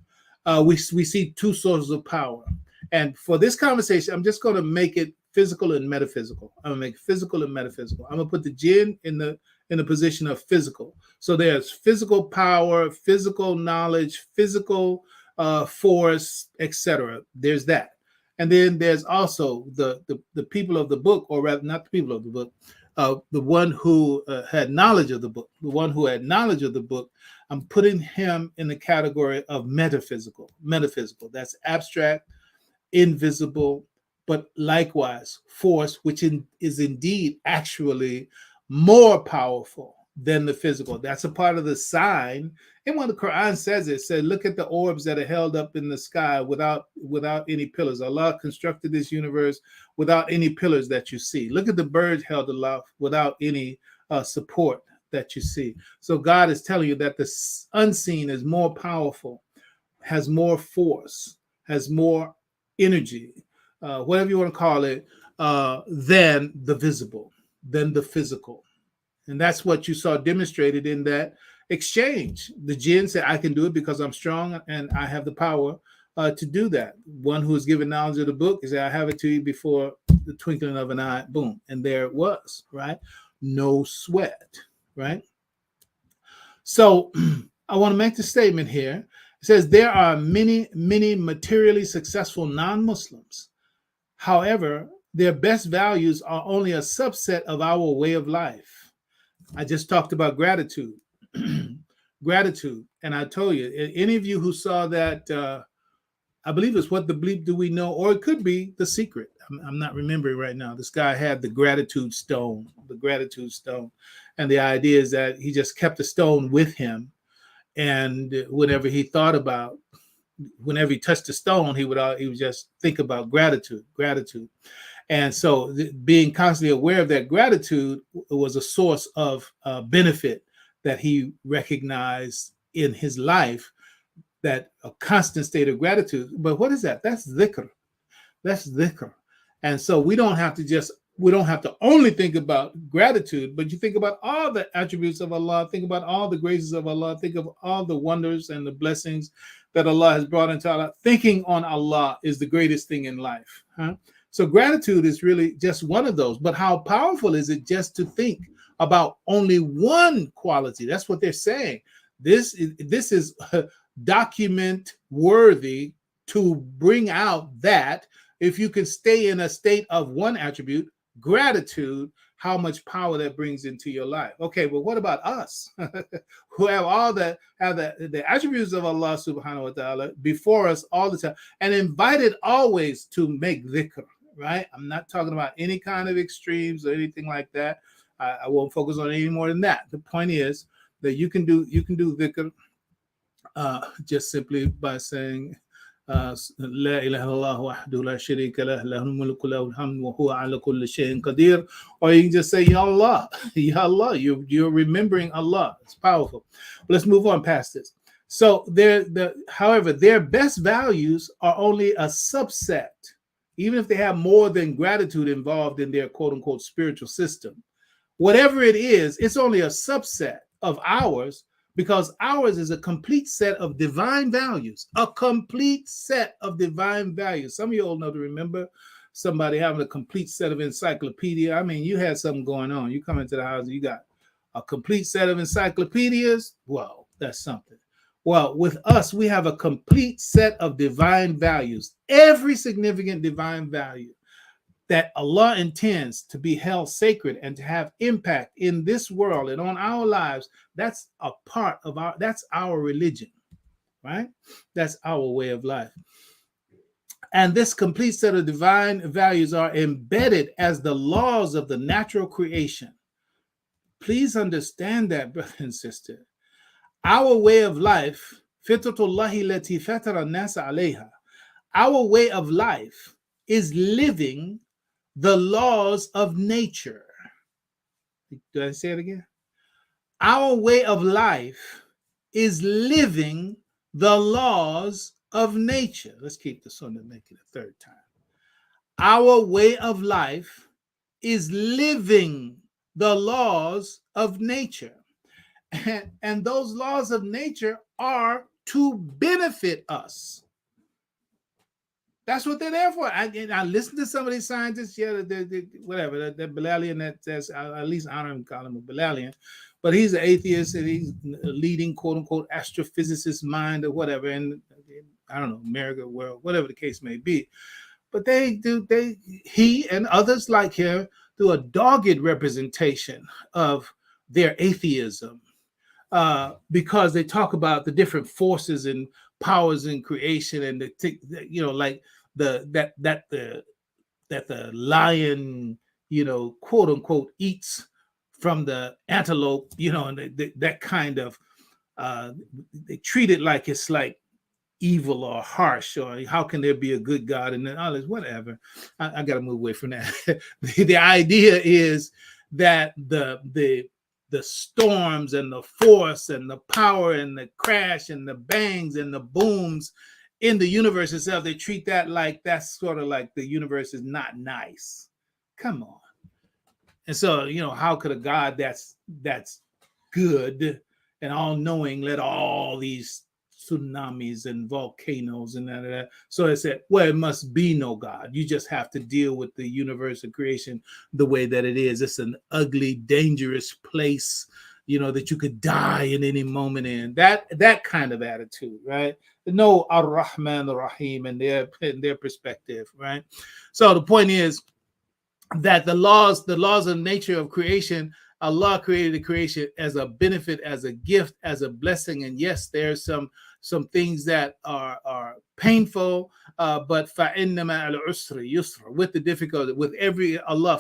we see two sources of power. And for this conversation, I'm just going to make it physical and metaphysical. I'm going to make physical and metaphysical. I'm going to put the jinn in the position of physical. So there's physical power, physical knowledge, physical force, etc. There's that. And then there's also the people of the book, or rather not the people of the book, the one who had knowledge of the book, the one who had knowledge of the book, I'm putting him in the category of metaphysical. Metaphysical, that's abstract, invisible, but likewise force, which is indeed actually more powerful than the physical. That's a part of the sign. And when the Quran says it said, look at the orbs that are held up in the sky without any pillars. Allah constructed this universe without any pillars that you see. Look at the birds held aloft without any support that you see. So God is telling you that the unseen is more powerful, has more force, has more energy, whatever you want to call it, than the visible, than the physical. And that's what you saw demonstrated in that exchange. The jinn said, I can do it because I'm strong and I have the power to do that. One who is given knowledge of the book is that I have it to you before the twinkling of an eye, boom. And there it was, right? No sweat, right? So I want to make the statement here. It says there are many, many materially successful non-Muslims. However, their best values are only a subset of our way of life. I just talked about gratitude. Gratitude. And I told you, any of you who saw that, I believe it's What the Bleep Do We Know? Or it could be The Secret. I'm not remembering right now. This guy had the gratitude stone. And the idea is that he just kept the stone with him. And whenever he thought about, whenever he touched the stone, he would just think about gratitude. And so being constantly aware of that gratitude was a source of benefit that he recognized in his life, that a constant state of gratitude. But what is that? That's dhikr. And so we don't have to only think about gratitude, but you think about all the attributes of Allah, think about all the graces of Allah, think of all the wonders and the blessings that Allah has brought into Allah. Thinking on Allah is the greatest thing in life. So gratitude is really just one of those. But how powerful is it just to think about only one quality? That's what they're saying. This is document worthy to bring out that if you can stay in a state of one attribute, gratitude, how much power that brings into your life. Okay, but what about us who have all the attributes of Allah subhanahu wa ta'ala before us all the time and invited always to make dhikr, right? I'm not talking about any kind of extremes or anything like that. I won't focus on any more than that. The point is that you can do dhikr just simply by saying La ilaha illallah wahdahu la sharika lah, lahul mulku lahul hamd wa huwa ala kulli shay'in qadir. Or you can just say Ya Allah, Ya Allah. You're remembering Allah. It's powerful. But let's move on past this. So however, their best values are only a subset, even if they have more than gratitude involved in their quote unquote spiritual system. Whatever it is, it's only a subset of ours, because ours is a complete set of divine values, a complete set of divine values. Some of you all know to remember somebody having a complete set of encyclopedia. I mean, you had something going on. You come into the house, you got a complete set of encyclopedias. Well, that's something. Well, with us, we have a complete set of divine values, every significant divine value that Allah intends to be held sacred and to have impact in this world and on our lives. That's a part of that's our religion, right? That's our way of life. And this complete set of divine values are embedded as the laws of the natural creation. Please understand that, brother and sister. Our way of life, fitratullahi lati fatara nasa alayha, our way of life is living the laws of nature. Do I say it again? Our way of life is living the laws of nature. Let's keep this on to make it a third time. Our way of life is living the laws of nature. And those laws of nature are to benefit us. That's what they're there for. I listen to some of these scientists, whatever, that Bilalian, that's at least honor him, call him a Bilalian, but he's an atheist and he's a leading quote unquote astrophysicist mind or whatever, and I don't know, America, world, whatever the case may be. But he and others like him through a dogged representation of their atheism, because they talk about the different forces and powers in creation, and like the lion, quote unquote, eats from the antelope, and that kind of, they treat it like it's like evil or harsh, or how can there be a good God and then all this, whatever. I got to move away from that. The idea is that the storms and the force and the power and the crash and the bangs and the booms in the universe itself, they treat that like that's sort of like the universe is not nice. Come on. And so, how could a God that's good and all-knowing let all these tsunamis and volcanoes and that? So it said, well, it must be no God. You just have to deal with the universe of creation the way that it is. It's an ugly, dangerous place, that you could die in any moment in. That kind of attitude, right? No Ar-Rahman Ar-Rahim in their perspective, right? So the point is that the laws of nature of creation, Allah created the creation as a benefit, as a gift, as a blessing. And yes, there's some things that are painful, but فَإِنَّمَا الْعُسْرِ يُسْرًا, with the difficulty, with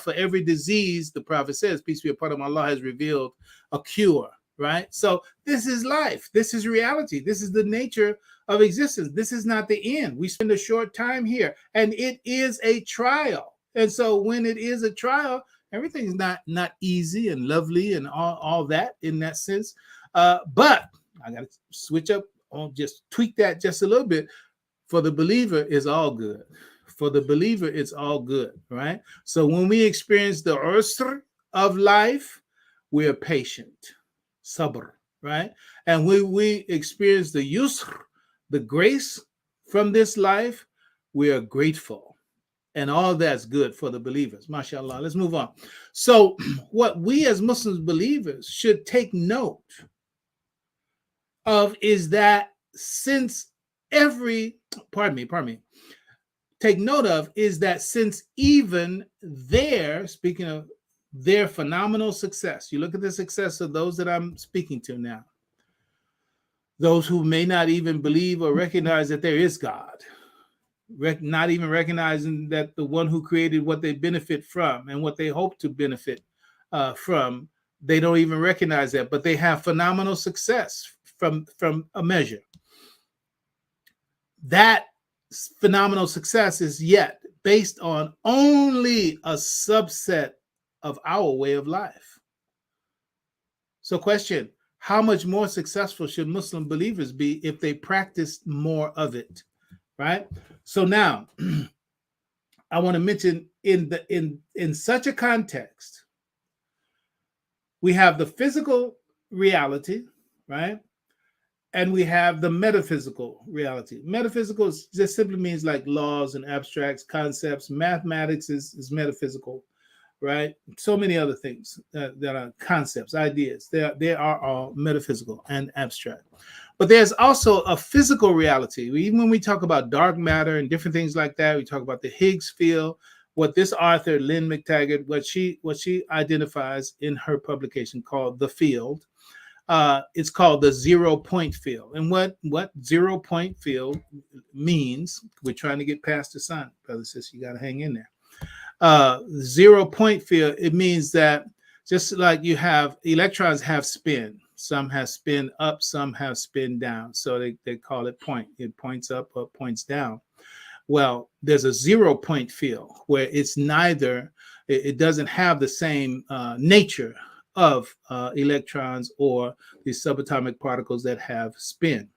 for every disease, the Prophet says, peace be upon him, Allah has revealed a cure, right? So this is life. This is reality. This is the nature of existence. This is not the end. We spend a short time here, and it is a trial. And so when it is a trial, everything's not easy and lovely and all that in that sense. But I got to switch up, I'll just tweak that just a little bit. For the believer, it's all good. For the believer, it's all good, right? So when we experience the usr of life, we are patient, sabr, right? And when we experience the yusr, the grace from this life, we are grateful. And all that's good for the believers. MashaAllah. Let's move on. So what we as Muslims believers should take note of is that since take note of is that since even speaking of their phenomenal success, you look at the success of those that I'm speaking to now, those who may not even believe or recognize that there is God, not even recognizing that the one who created what they benefit from and what they hope to benefit from, they don't even recognize that, but they have phenomenal success from a measure. That phenomenal success is yet based on only a subset of our way of life. So question, how much more successful should Muslim believers be if they practiced more of it, right? So now I want to mention in such a context, we have the physical reality, right? And we have the metaphysical reality. Metaphysical just simply means like laws and abstracts, concepts. Mathematics is metaphysical, right? So many other things that are concepts, ideas. They are all metaphysical and abstract. But there's also a physical reality. Even when we talk about dark matter and different things like that, we talk about the Higgs field. What this author, Lynn McTaggart, what she identifies in her publication called the field. It's called the 0 point field. And what 0 point field means, we're trying to get past the sun, brother, sister, you got to hang in there. 0 point field, it means that just like you have electrons have spin, some have spin up, some have spin down. So they call it point. It points up or points down. Well, there's a 0 point field where it's neither, it doesn't have the same nature of electrons or these subatomic particles that have spin.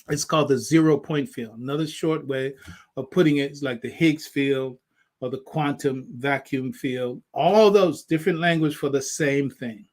It's called the 0 point field. Another short way of putting it is like the Higgs field or the quantum vacuum field. All those different language for the same thing.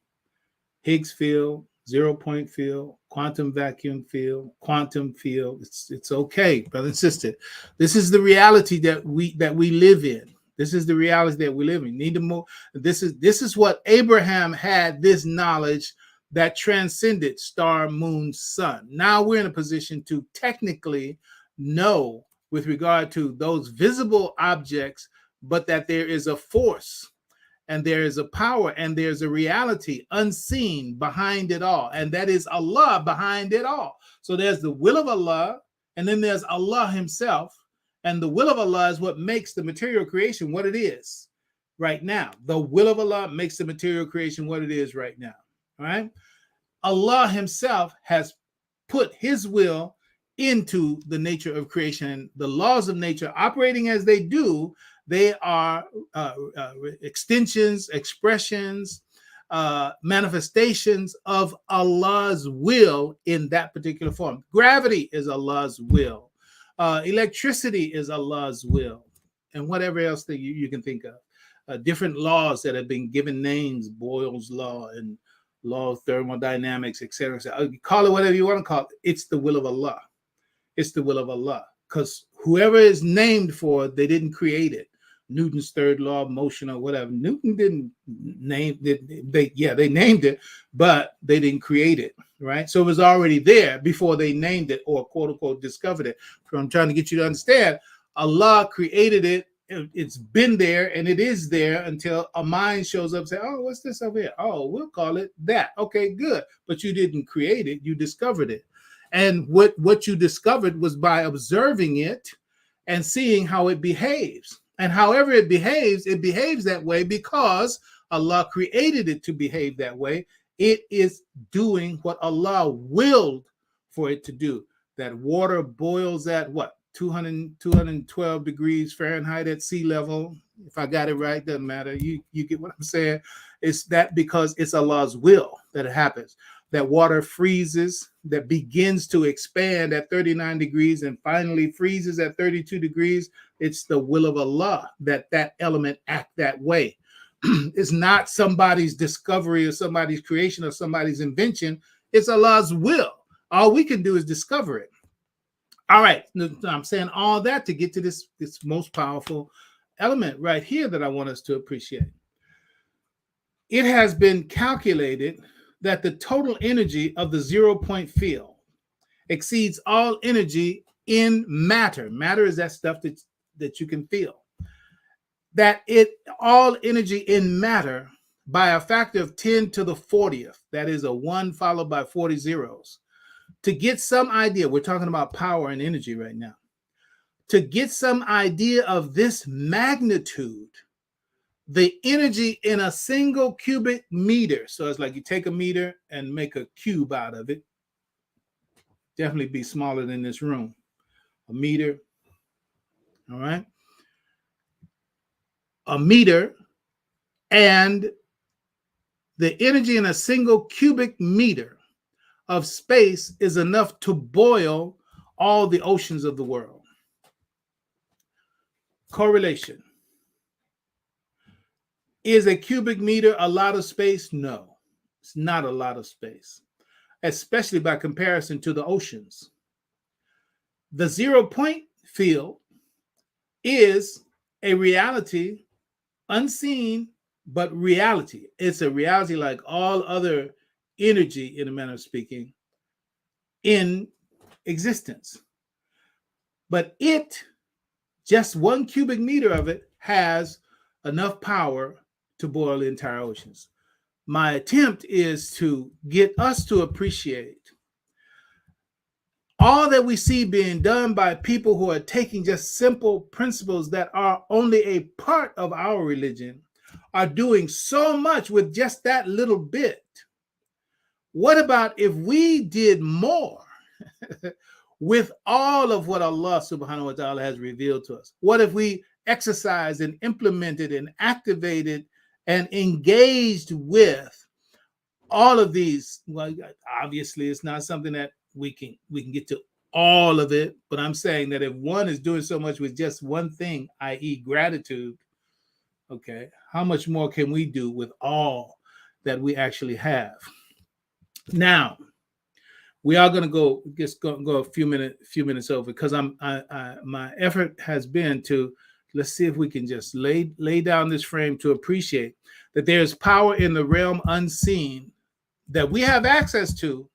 Higgs field, 0 point field, quantum vacuum field, quantum field. It's okay, brother and sister. This is the reality that we live in. This is the reality that we live in. Need to move. This is what Abraham had, this knowledge that transcended star, moon, sun. Now we're in a position to technically know with regard to those visible objects, but that there is a force and there is a power, and there's a reality unseen behind it all, and that is Allah behind it all. So there's the will of Allah, and then there's Allah himself, and the will of Allah is what makes the material creation what it is right now. The will of Allah makes the material creation what it is right now. All right? Allah himself has put his will into the nature of creation. The laws of nature operating as they do, they are extensions, expressions, manifestations of Allah's will in that particular form. Gravity is Allah's will. Electricity is Allah's will. And whatever else that you can think of. Different laws that have been given names, Boyle's law and law of thermodynamics, etc. Call it whatever you want to call it. It's the will of Allah. It's the will of Allah. Because whoever is named for, they didn't create it. Newton's third law of motion or whatever. Newton didn't name it. They named it, but they didn't create it, right? So it was already there before they named it or quote unquote discovered it. So I'm trying to get you to understand, Allah created it. It's been there and it is there until a mind shows up and says, oh, what's this over here? Oh, we'll call it that. Okay, good. But you didn't create it. You discovered it. And what you discovered was by observing it and seeing how it behaves. And however it behaves that way because Allah created it to behave that way. It is doing what Allah willed for it to do. That water boils at what? 212 degrees Fahrenheit at sea level. If I got it right, doesn't matter. You get what I'm saying. It's that because it's Allah's will that it happens. That water freezes, that begins to expand at 39 degrees and finally freezes at 32 degrees. It's the will of Allah that element act that way. It's not somebody's discovery or somebody's creation or somebody's invention. It's Allah's will. All we can do is discover it. All right, I'm saying all that to get to this most powerful element right here that I want us to appreciate. It has been calculated that the total energy of the 0-point field exceeds all energy in matter. Matter is that stuff that you can feel. That all energy in matter by a factor of 10 to the 40th. That is a 1 followed by 40 zeros. To get some idea, we're talking about power and energy right now. To get some idea of this magnitude, the energy in a single cubic meter. So it's like you take a meter and make a cube out of it. Definitely be smaller than this room. A meter. All right. A meter and the energy in a single cubic meter of space is enough to boil all the oceans of the world. Correlation. Is a cubic meter a lot of space? No, it's not a lot of space, especially by comparison to the oceans. The 0-point field is a reality, unseen, but reality. It's a reality like all other energy, in a manner of speaking, in existence. But it, just 1 cubic meter of it, has enough power to boil the entire oceans. My attempt is to get us to appreciate all that we see being done by people who are taking just simple principles that are only a part of our religion, are doing so much with just that little bit. What about if we did more with all of what Allah subhanahu wa ta'ala has revealed to us? What if we exercised and implemented and activated and engaged with all of these? Well, obviously, it's not something that we can get to all of it, but I'm saying that if one is doing so much with just one thing, i.e. gratitude, okay, how much more can we do with all that we actually have? Now, we are going to go a few minutes over because my effort has been to, let's see if we can just lay down this frame to appreciate that there's power in the realm unseen that we have access to,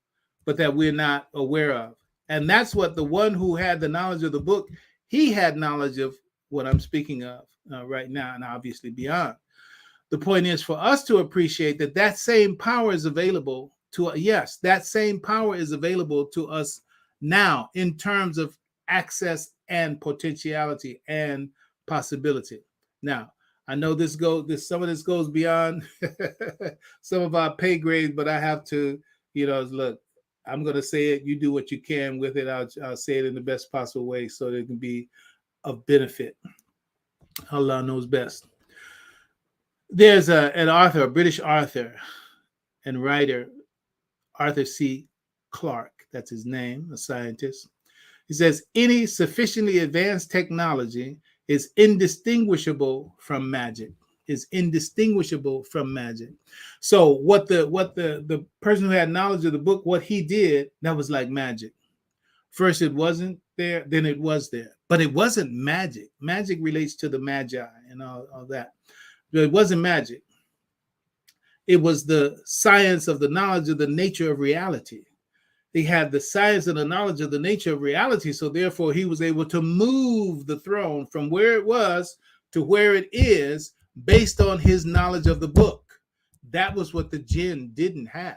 but that we're not aware of. And that's what the one who had the knowledge of the book, he had knowledge of what I'm speaking of right now and obviously beyond. The point is for us to appreciate that that same power is available to, yes, that same power is available to us now in terms of access and potentiality and possibility. Now, I know some of this goes beyond some of our pay grades, but I have to, look, I'm going to say it. You do what you can with it. I'll say it in the best possible way so that it can be of benefit. Allah knows best. There's an author, a British author and writer, Arthur C. Clarke, that's his name, a scientist. He says, any sufficiently advanced technology is indistinguishable from magic. Is indistinguishable from magic. So what the person who had knowledge of the book, what he did, that was like magic. First it wasn't there, then it was there. But it wasn't magic. Magic relates to the magi and all that. But it wasn't magic. It was the science of the knowledge of the nature of reality. He had the science and the knowledge of the nature of reality. So therefore, he was able to move the throne from where it was to where it is based on his knowledge of the book. That was what the jinn didn't have.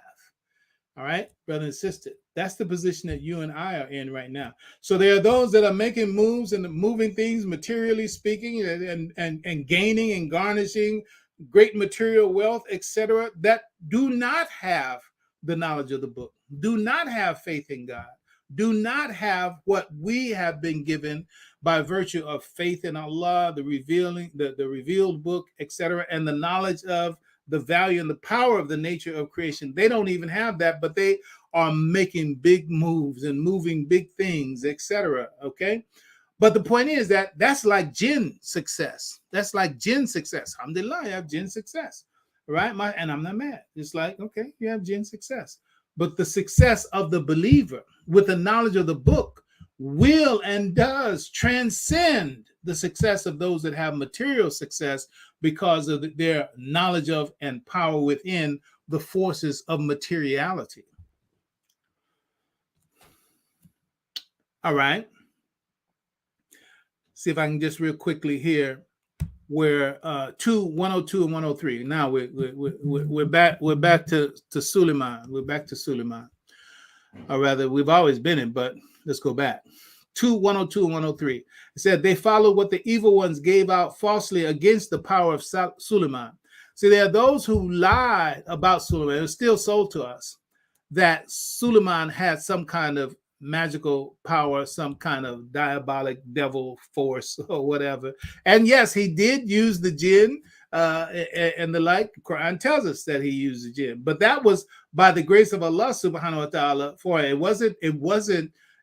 All right, brother and sister, that's the position that you and I are in right now. So there are those that are making moves and moving things, materially speaking, and gaining and garnishing great material wealth, etc., that do not have the knowledge of the book, do not have faith in God, do not have what we have been given by virtue of faith in Allah, the revealed book, etc., and the knowledge of the value and the power of the nature of creation. They don't even have that, but they are making big moves and moving big things, etc. Okay, but the point is that that's like jinn success. That's like jinn success. Alhamdulillah, I have jinn success, right? And I'm not mad. It's like, okay, you have jinn success, but the success of the believer with the knowledge of the book will and does transcend the success of those that have material success because of their knowledge of and power within the forces of materiality. All right. See if I can just real quickly here where 102 and 103. Now we're back to Suleiman. We're back to Suleiman. Or rather, we've always been in, but let's go back. 102 and 103. It said, they followed what the evil ones gave out falsely against the power of Suleiman. See, there are those who lied about Suleiman. It was still sold to us that Suleiman had some kind of magical power, some kind of diabolic devil force or whatever. And yes, he did use the jinn and the like. Quran tells us that he used the jinn, but that was by the grace of Allah subhanahu wa ta'ala. For it wasn't,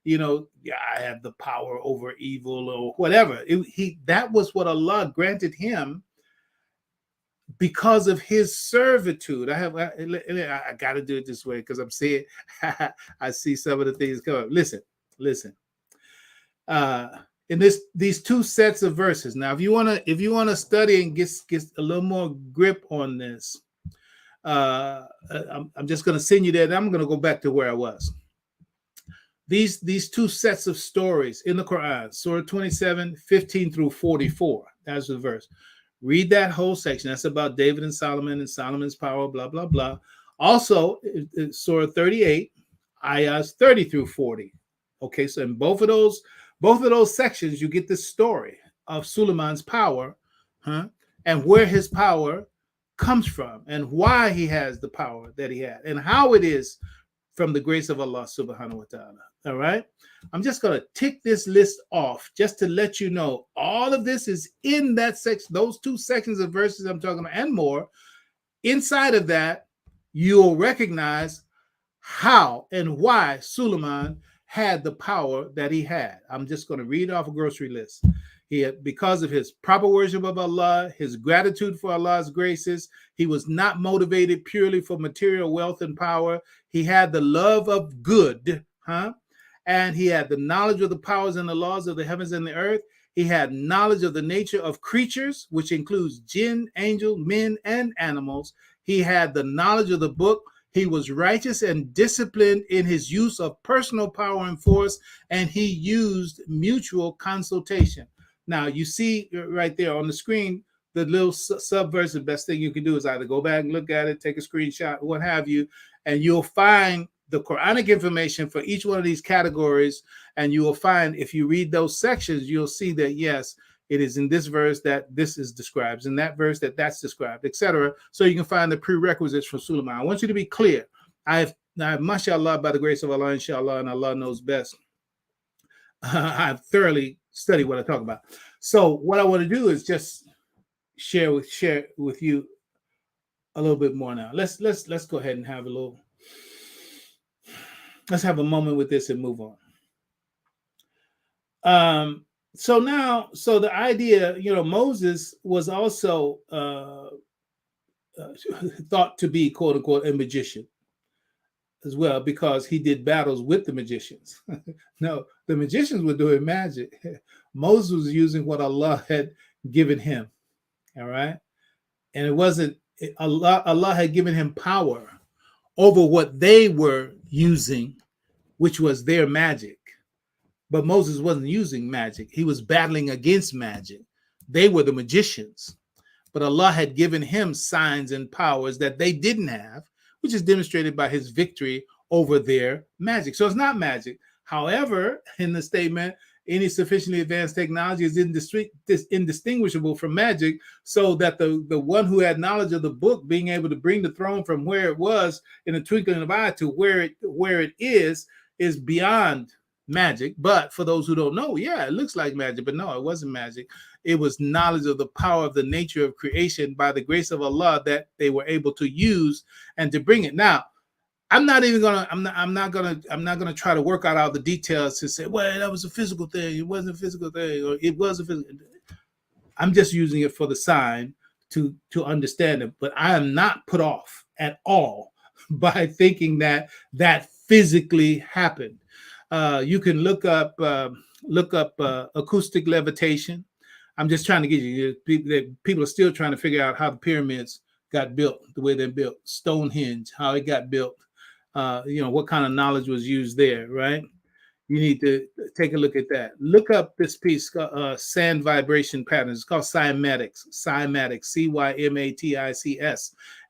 I have the power over evil or whatever. That was what Allah granted him because of his servitude. I got to do it this way because I'm seeing, I see some of the things come up. Listen. In these two sets of verses. Now, if you want to study and get a little more grip on this, I'm just going to send you there. And I'm going to go back to where I was. These two sets of stories in the Quran, Surah 27, 15 through 44. That's the verse. Read that whole section. That's about David and Solomon's power, blah, blah, blah. Also, Surah 38, ayahs 30 through 40. Okay, so in both of those sections, you get the story of Suleiman's power, and where his power comes from, and why he has the power that he had, and how it is from the grace of Allah subhanahu wa ta'ala. All right. I'm just going to tick this list off just to let you know all of this is in that section, those two sections of verses I'm talking about and more. Inside of that, you'll recognize how and why Suleiman had the power that he had. I'm just going to read off a grocery list. He had, because of his proper worship of Allah, his gratitude for Allah's graces, he was not motivated purely for material wealth and power. He had the love of good, and he had the knowledge of the powers and the laws of the heavens and the earth. He had knowledge of the nature of creatures, which includes jinn, angel, men, and animals. He had the knowledge of the book. He was righteous and disciplined in his use of personal power and force, and he used mutual consultation. Now, you see right there on the screen the little subverse, the best thing you can do is either go back and look at it, take a screenshot, what have you, and you'll find the Quranic information for each one of these categories. And you will find, if you read those sections, you'll see that, yes, it is in this verse that this is described, in that verse that that's described, etc. So you can find the prerequisites for Suleiman. I want you to be clear. I've mashallah, by the grace of Allah, inshallah, and Allah knows best, I've thoroughly studied what I talk about. So what I want to do is just share with you a little bit more now. Let's go ahead and have a little. Let's have a moment with this and move on. So the idea, Moses was also thought to be, quote unquote, a magician as well, because he did battles with the magicians. No, the magicians were doing magic. Moses was using what Allah had given him. All right. And it wasn't Allah had given him power over what they were using, which was their magic. But Moses wasn't using magic. He was battling against magic. They were the magicians. But Allah had given him signs and powers that they didn't have, which is demonstrated by his victory over their magic. So it's not magic. However, in the statement, any sufficiently advanced technology is indistinguishable from magic, so that the one who had knowledge of the book being able to bring the throne from where it was in a twinkling of an eye to where it is beyond magic. But for those who don't know, yeah, it looks like magic, but no, it wasn't magic. It was knowledge of the power of the nature of creation by the grace of Allah that they were able to use and to bring it. Now, I'm not gonna try to work out all the details to say, well, that was a physical thing, it wasn't a physical thing, or it was a physical. I'm just using it for the sign to understand it. But I am not put off at all by thinking that physically happened. You can look up acoustic levitation. I'm just trying to get you. People are still trying to figure out how the pyramids got built the way they're built. Stonehenge, how it got built. What kind of knowledge was used there, right? You need to take a look at that. Look up this piece, sand vibration patterns. It's called cymatics, Cymatics,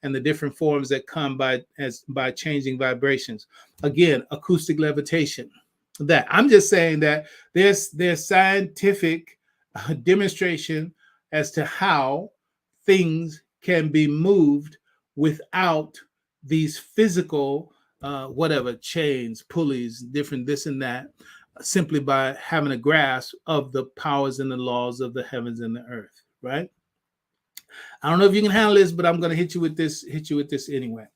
and the different forms that come by changing vibrations. Again, acoustic levitation. That I'm just saying that there's scientific demonstration as to how things can be moved without these physical chains, pulleys, different this and that, simply by having a grasp of the powers and the laws of the heavens and the earth, right? I don't know if you can handle this, but I'm going to hit you with this anyway.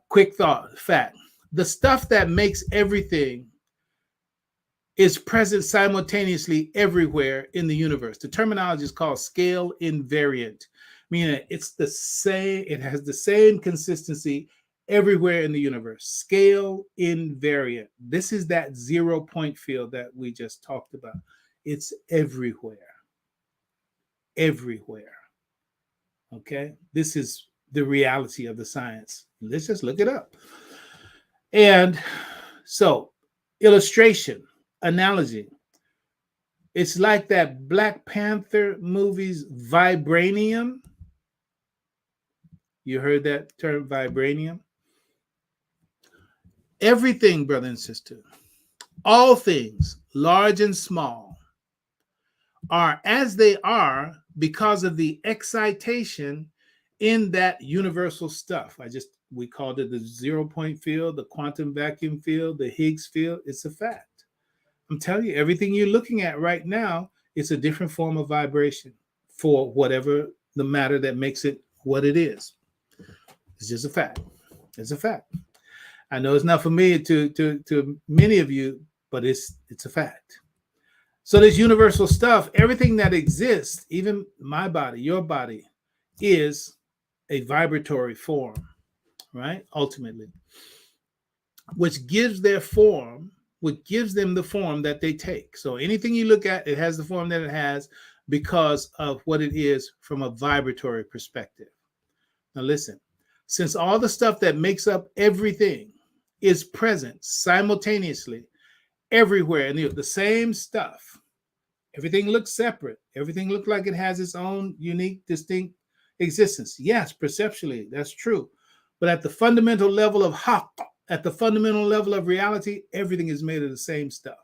Quick fact. The stuff that makes everything is present simultaneously everywhere in the universe. The terminology is called scale invariant, meaning it's the same, it has the same consistency everywhere in the universe. Scale invariant. This is that 0 point field that we just talked about. It's everywhere. Everywhere. Okay? This is the reality of the science. Let's just look it up. And so, illustration. Analogy. It's like that Black Panther movie's vibranium. You heard that term, vibranium? Everything, brother and sister, all things, large and small, are as they are because of the excitation in that universal stuff. We called it the 0 point field, the quantum vacuum field, the Higgs field. It's a fact. I'm telling you, everything you're looking at right now, it's a different form of vibration for whatever the matter that makes it what it is. It's just a fact. It's a fact. I know it's not familiar to many of you, but it's a fact. So this universal stuff, everything that exists, even my body, your body, is a vibratory form, right? Ultimately, which gives them the form that they take. So anything you look at, it has the form that it has because of what it is from a vibratory perspective. Now listen, since all the stuff that makes up everything is present simultaneously everywhere, and the same stuff Everything looks separate. Everything looks like it has its own unique, distinct existence. Yes, perceptually, that's true. But at the fundamental level of haqq, at the fundamental level of reality, everything is made of the same stuff,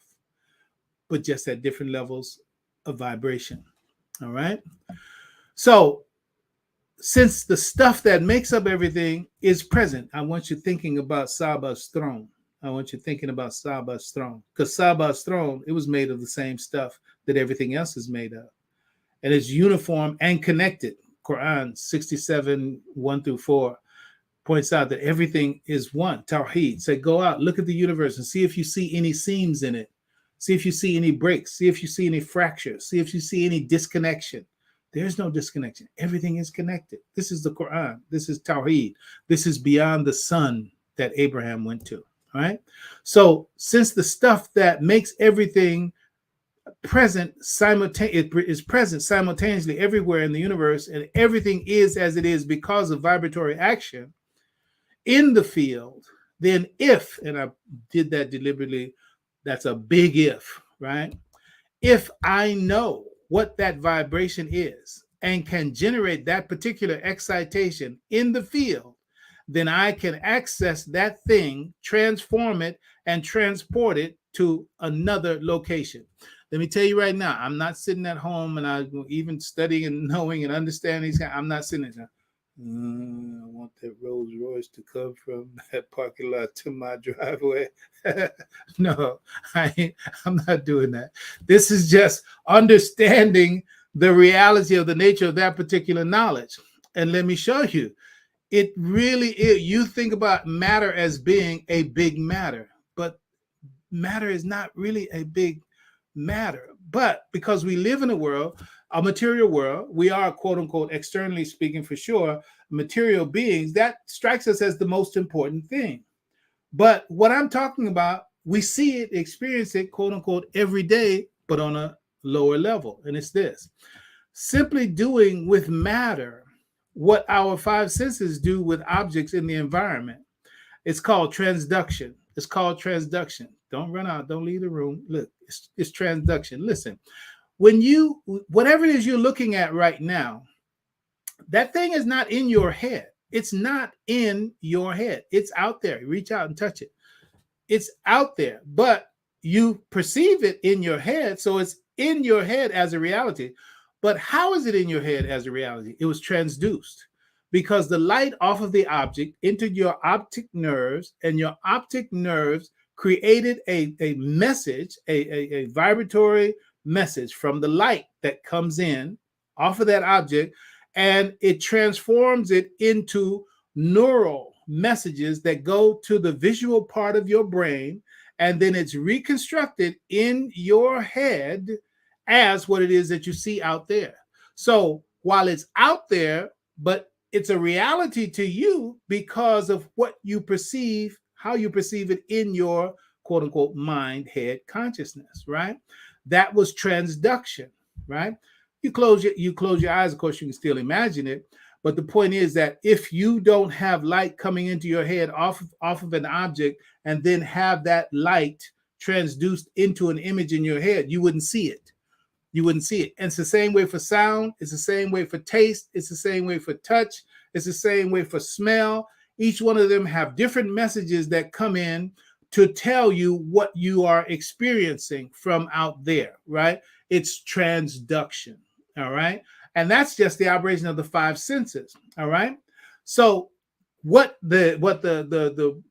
but just at different levels of vibration. All right. So, since the stuff that makes up everything is present, I want you thinking about Sabah's throne. I want you thinking about Sabah's throne, because Sabah's throne, it was made of the same stuff that everything else is made of. And it's uniform and connected. Quran 67, 1-4 points out that everything is one. Tawheed. Say, go out, look at the universe and see if you see any seams in it. See if you see any breaks. See if you see any fractures. See if you see any disconnection. There's no disconnection. Everything is connected. This is the Quran. This is Tawheed. This is beyond the sun that Abraham went to. All right. So since the stuff that makes everything present is present simultaneously everywhere in the universe, and everything is as it is because of vibratory action in the field, then if, and I did that deliberately, that's a big if, right? If I know what that vibration is and can generate that particular excitation in the field, then I can access that thing, transform it, and transport it to another location. Let me tell you right now, I'm not sitting at home and I'm even studying and knowing and understanding these. I'm not sitting there. I want that Rolls Royce to come from that parking lot to my driveway. No, I'm not doing that. This is just understanding the reality of the nature of that particular knowledge. And let me show you, it really is. You think about matter as being a big matter, but matter is not really a big matter. But because we live in a material world, we are, quote unquote, externally speaking for sure, material beings, that strikes us as the most important thing. But what I'm talking about, we see it, experience it, quote unquote, every day, but on a lower level. And it's this: simply doing with matter what our five senses do with objects in the environment. It's called transduction. It's called transduction. Don't run out. Don't leave the room. Look, it's transduction. Listen, whatever it is you're looking at right now, that thing is not in your head. It's not in your head. It's out there. Reach out and touch it. It's out there, but you perceive it in your head. So it's in your head as a reality. But how is it in your head as a reality? It was transduced because the light off of the object entered your optic nerves, and your optic nerves created a message, a vibratory message from the light that comes in off of that object, and it transforms it into neural messages that go to the visual part of your brain, and then it's reconstructed in your head as what it is that you see out there. So while it's out there, but it's a reality to you because of what you perceive, how you perceive it in your quote unquote mind, head consciousness, right? That was transduction, right? You close your eyes, of course, you can still imagine it. But the point is that if you don't have light coming into your head off of an object and then have that light transduced into an image in your head, you wouldn't see it. You wouldn't see it. And it's the same way for sound. It's the same way for taste. It's the same way for touch. It's the same way for smell. Each one of them have different messages that come in to tell you what you are experiencing from out there, right? It's transduction, all right? And that's just the operation of the five senses, all right? So what the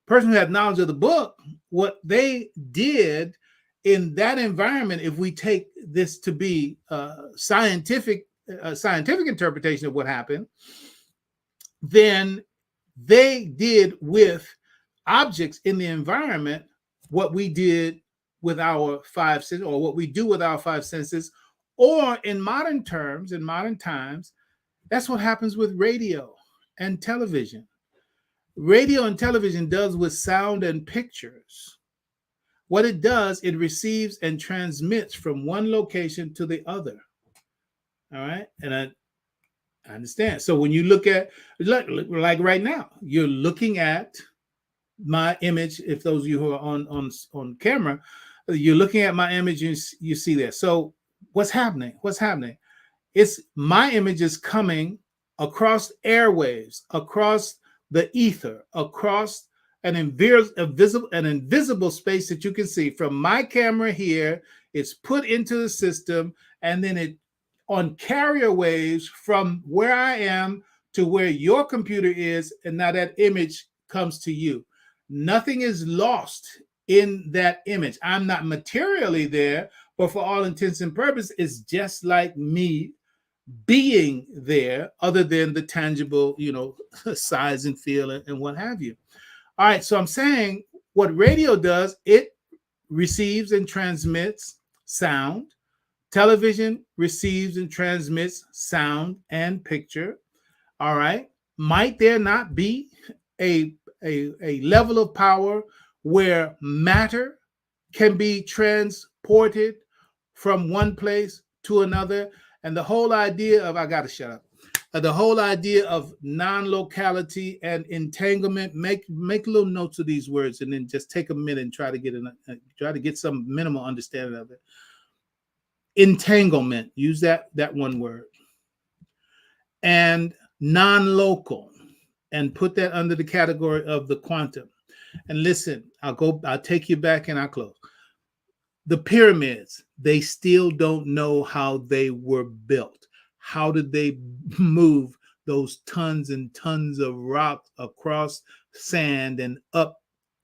person who had knowledge of the book, what they did in that environment, if we take this to be a scientific interpretation of what happened, then they did with objects in the environment what we did with our five senses, or what we do with our five senses, or in modern terms, in modern times, that's what happens with radio and television. Radio and television does with sound and pictures. What it does, it receives and transmits from one location to the other. All right. And I understand. So when you look at, like right now, you're looking at my image. If those of you who are on camera, you're looking at my image, you see there. So what's happening? What's happening? It's my image is coming across airwaves, across the ether, across an invisible space that you can see from my camera here. It's put into the system, and then it on carrier waves from where I am to where your computer is, and now that image comes to you. Nothing is lost in that image. I'm not materially there, but for all intents and purposes, it's just like me being there, other than the tangible, size and feel and what have you. All right, so I'm saying what radio does, it receives and transmits sound. Television receives and transmits sound and picture. All right. Might there not be a level of power where matter can be transported from one place to another? And the whole idea of, I got to shut up. The whole idea of non-locality and entanglement. Make little notes of these words, and then just take a minute and try to get some minimal understanding of it. Entanglement. Use that one word. And non-local, and put that under the category of the quantum. And listen, I'll take you back and I'll close. The pyramids, they still don't know how they were built. How did they move those tons and tons of rock across sand and up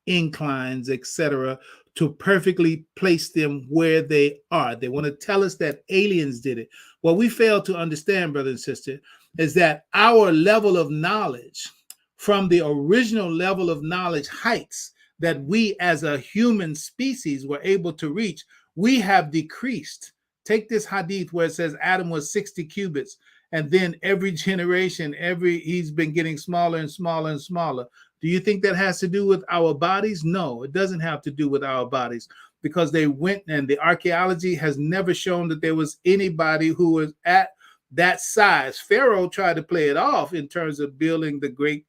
inclines, etc., to perfectly place them where they are? They want to tell us that aliens did it. What we fail to understand, brother and sister, is that our level of knowledge from the original level of knowledge heights that we as a human species were able to reach, we have decreased. Take this hadith where it says Adam was 60 cubits, and then every generation, he's been getting smaller and smaller and smaller. Do you think that has to do with our bodies? No, it doesn't have to do with our bodies, because they went, and the archaeology has never shown that there was anybody who was at that size. Pharaoh tried to play it off in terms of building the great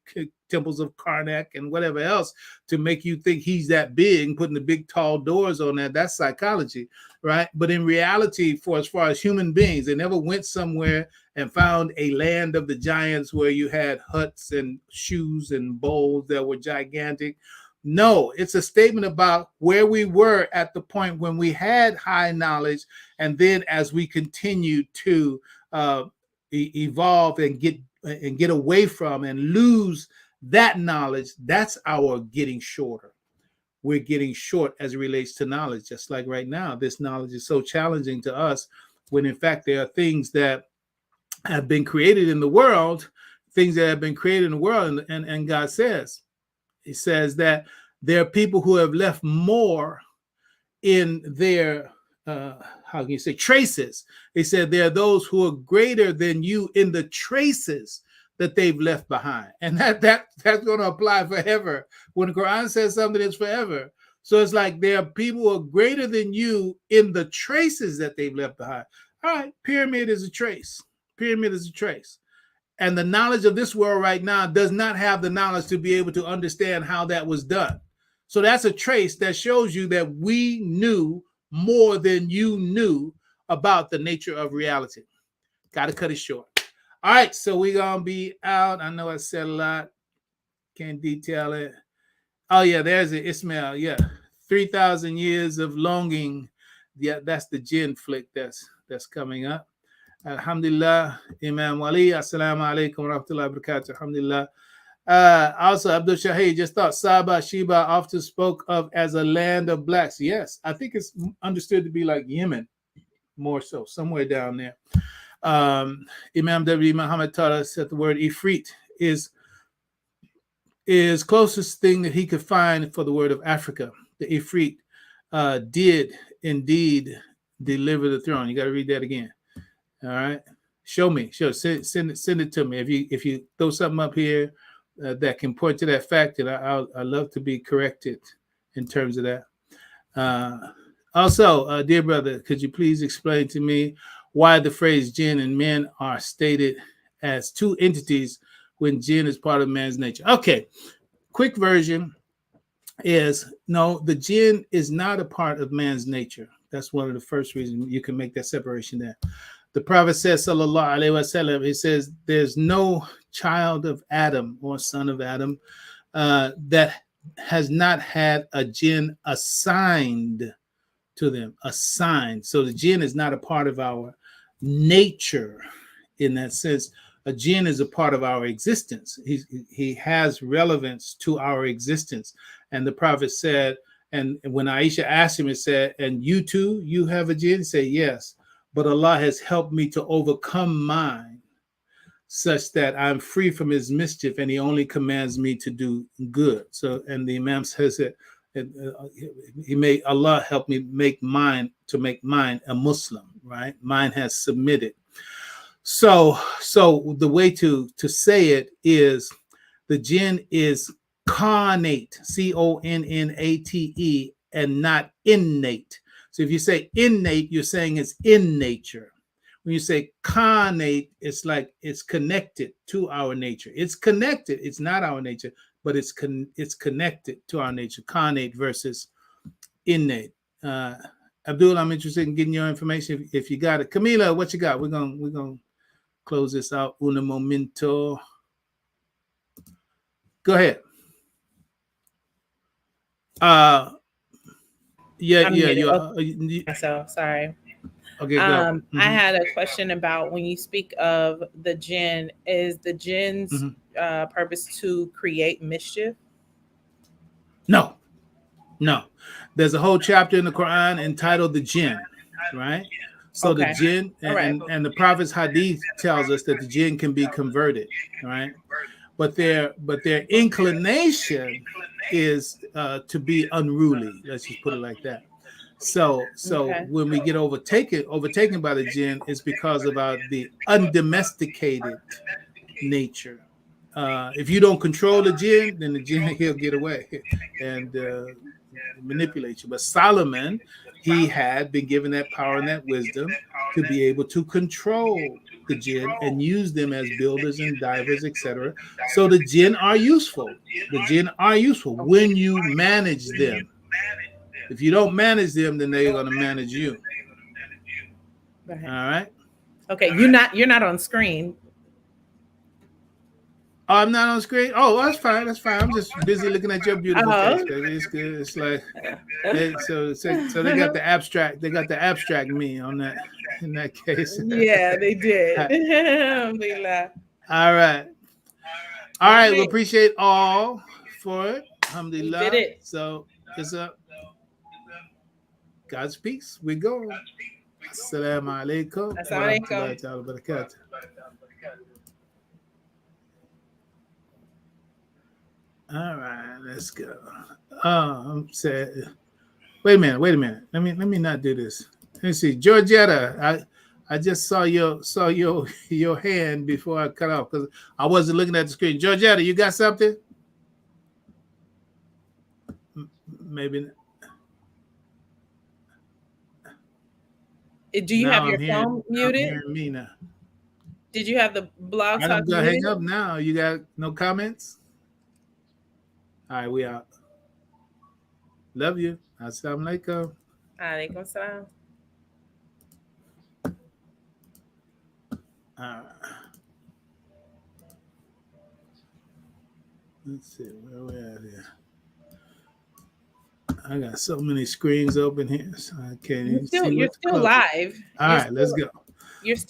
temples of Karnak and whatever else to make you think he's that big, putting the big tall doors on that. That's psychology, right? But in reality, for as far as human beings, they never went somewhere and found a land of the giants where you had huts and shoes and bowls that were gigantic. No, it's a statement about where we were at the point when we had high knowledge, and then as we continue to evolve and get away from and lose that knowledge, that's our getting shorter. We're getting short as it relates to knowledge. Just like right now, this knowledge is so challenging to us, when in fact there are things that have been created in the world, and God says, he says that there are people who have left more in their how can you say, traces. They said there are those who are greater than you in the traces that they've left behind. And that's going to apply forever. When the Quran says something, it's forever. So it's like there are people who are greater than you in the traces that they've left behind. All right, pyramid is a trace. Pyramid is a trace. And the knowledge of this world right now does not have the knowledge to be able to understand how that was done. So that's a trace that shows you that we knew more than you knew about the nature of reality. Got to cut it short. All right, so we're going to be out. I know I said a lot. Can't detail it. Oh, yeah, there's it. Ismail, yeah. 3,000 years of longing. Yeah, that's the jinn flick that's coming up. Alhamdulillah, Imam Wali. Assalamu alaikum wa rahmatullahi wa barakatuh. Alhamdulillah. Also, Abdul Shahid just thought Sabah, Sheba often spoke of as a land of blacks. Yes, I think it's understood to be like Yemen, more so, somewhere down there. Imam W. Muhammad taught us that the word Ifrit is closest thing that he could find for the word of Africa. The Ifrit did indeed deliver the throne. You got to read that again. All right, send it to me. If you throw something up here that can point to that fact, and I love to be corrected in terms of that. Also, dear brother, could you please explain to me why the phrase jinn and men are stated as two entities when jinn is part of man's nature? Okay, quick version is no, the jinn is not a part of man's nature. That's one of the first reasons you can make that separation there. The Prophet says, sallallahu alaihi wasallam, he says, there's no child of Adam or son of Adam that has not had a jinn assigned to them, assigned. So the jinn is not a part of our nature in that sense. A jinn is a part of our existence. He has relevance to our existence. And the Prophet said, and when Aisha asked him, it said, and you too, you have a jinn? He said, yes, but Allah has helped me to overcome mine, such that I'm free from his mischief, and he only commands me to do good. So, and the Imam says that Allah help me make mine a Muslim, right? Mine has submitted. So the way to say it is the jinn is connate, CONNATE, and not innate. So if you say innate, you're saying it's in nature. When you say connate, it's like it's connected to our nature. It's connected. It's not our nature, but it's connected to our nature. Connate versus innate. Abdul, I'm interested in getting your information if you got it. Camila, what you got? We're gonna close this out. Un momento. Go ahead. So sorry. Okay, I had a question about when you speak of the jinn, is the jinn's purpose to create mischief? No. There's a whole chapter in the Quran entitled the jinn, right? So the jinn and the Prophet's hadith tells us that the jinn can be converted, right? But their inclination is to be unruly. Let's just put it like that. So when we get overtaken by the jinn, it's because of the undomesticated nature. If you don't control the jinn, then the jinn, he'll get away and manipulate you. But Solomon, he had been given that power and that wisdom to be able to control the jinn and use them as builders and divers, etc. So the jinn are useful. The jinn are useful when you manage them. If you don't manage them, then they're going to manage you. All right. Okay, you're not on screen. Oh, I'm not on screen. Oh, that's fine. I'm just busy looking at your beautiful face, baby. It's good. It's like so they got the abstract. They got the abstract me on that in that case. Yeah, they did. All right. We appreciate all for it. Alhamdulillah. We did it. So it's up. God's peace. We go. Assalamu alaikum. Assalamu alaikum. All right, let's go. I'm sad. Wait a minute. Let me not do this. Let me see. Georgetta, I just saw your hand before I cut off because I wasn't looking at the screen. Georgetta, you got something? Maybe not. Do you have your phone muted? I'm hearing me now. Did you have the blog talk I'm gonna hang up now. You got no comments? All right, we out. Love you. Assalamu alaikum. Alaikum salam. Let's see where we're at here. I got so many screens open here, so I can't even see. You're still live. All right, let's go. You're still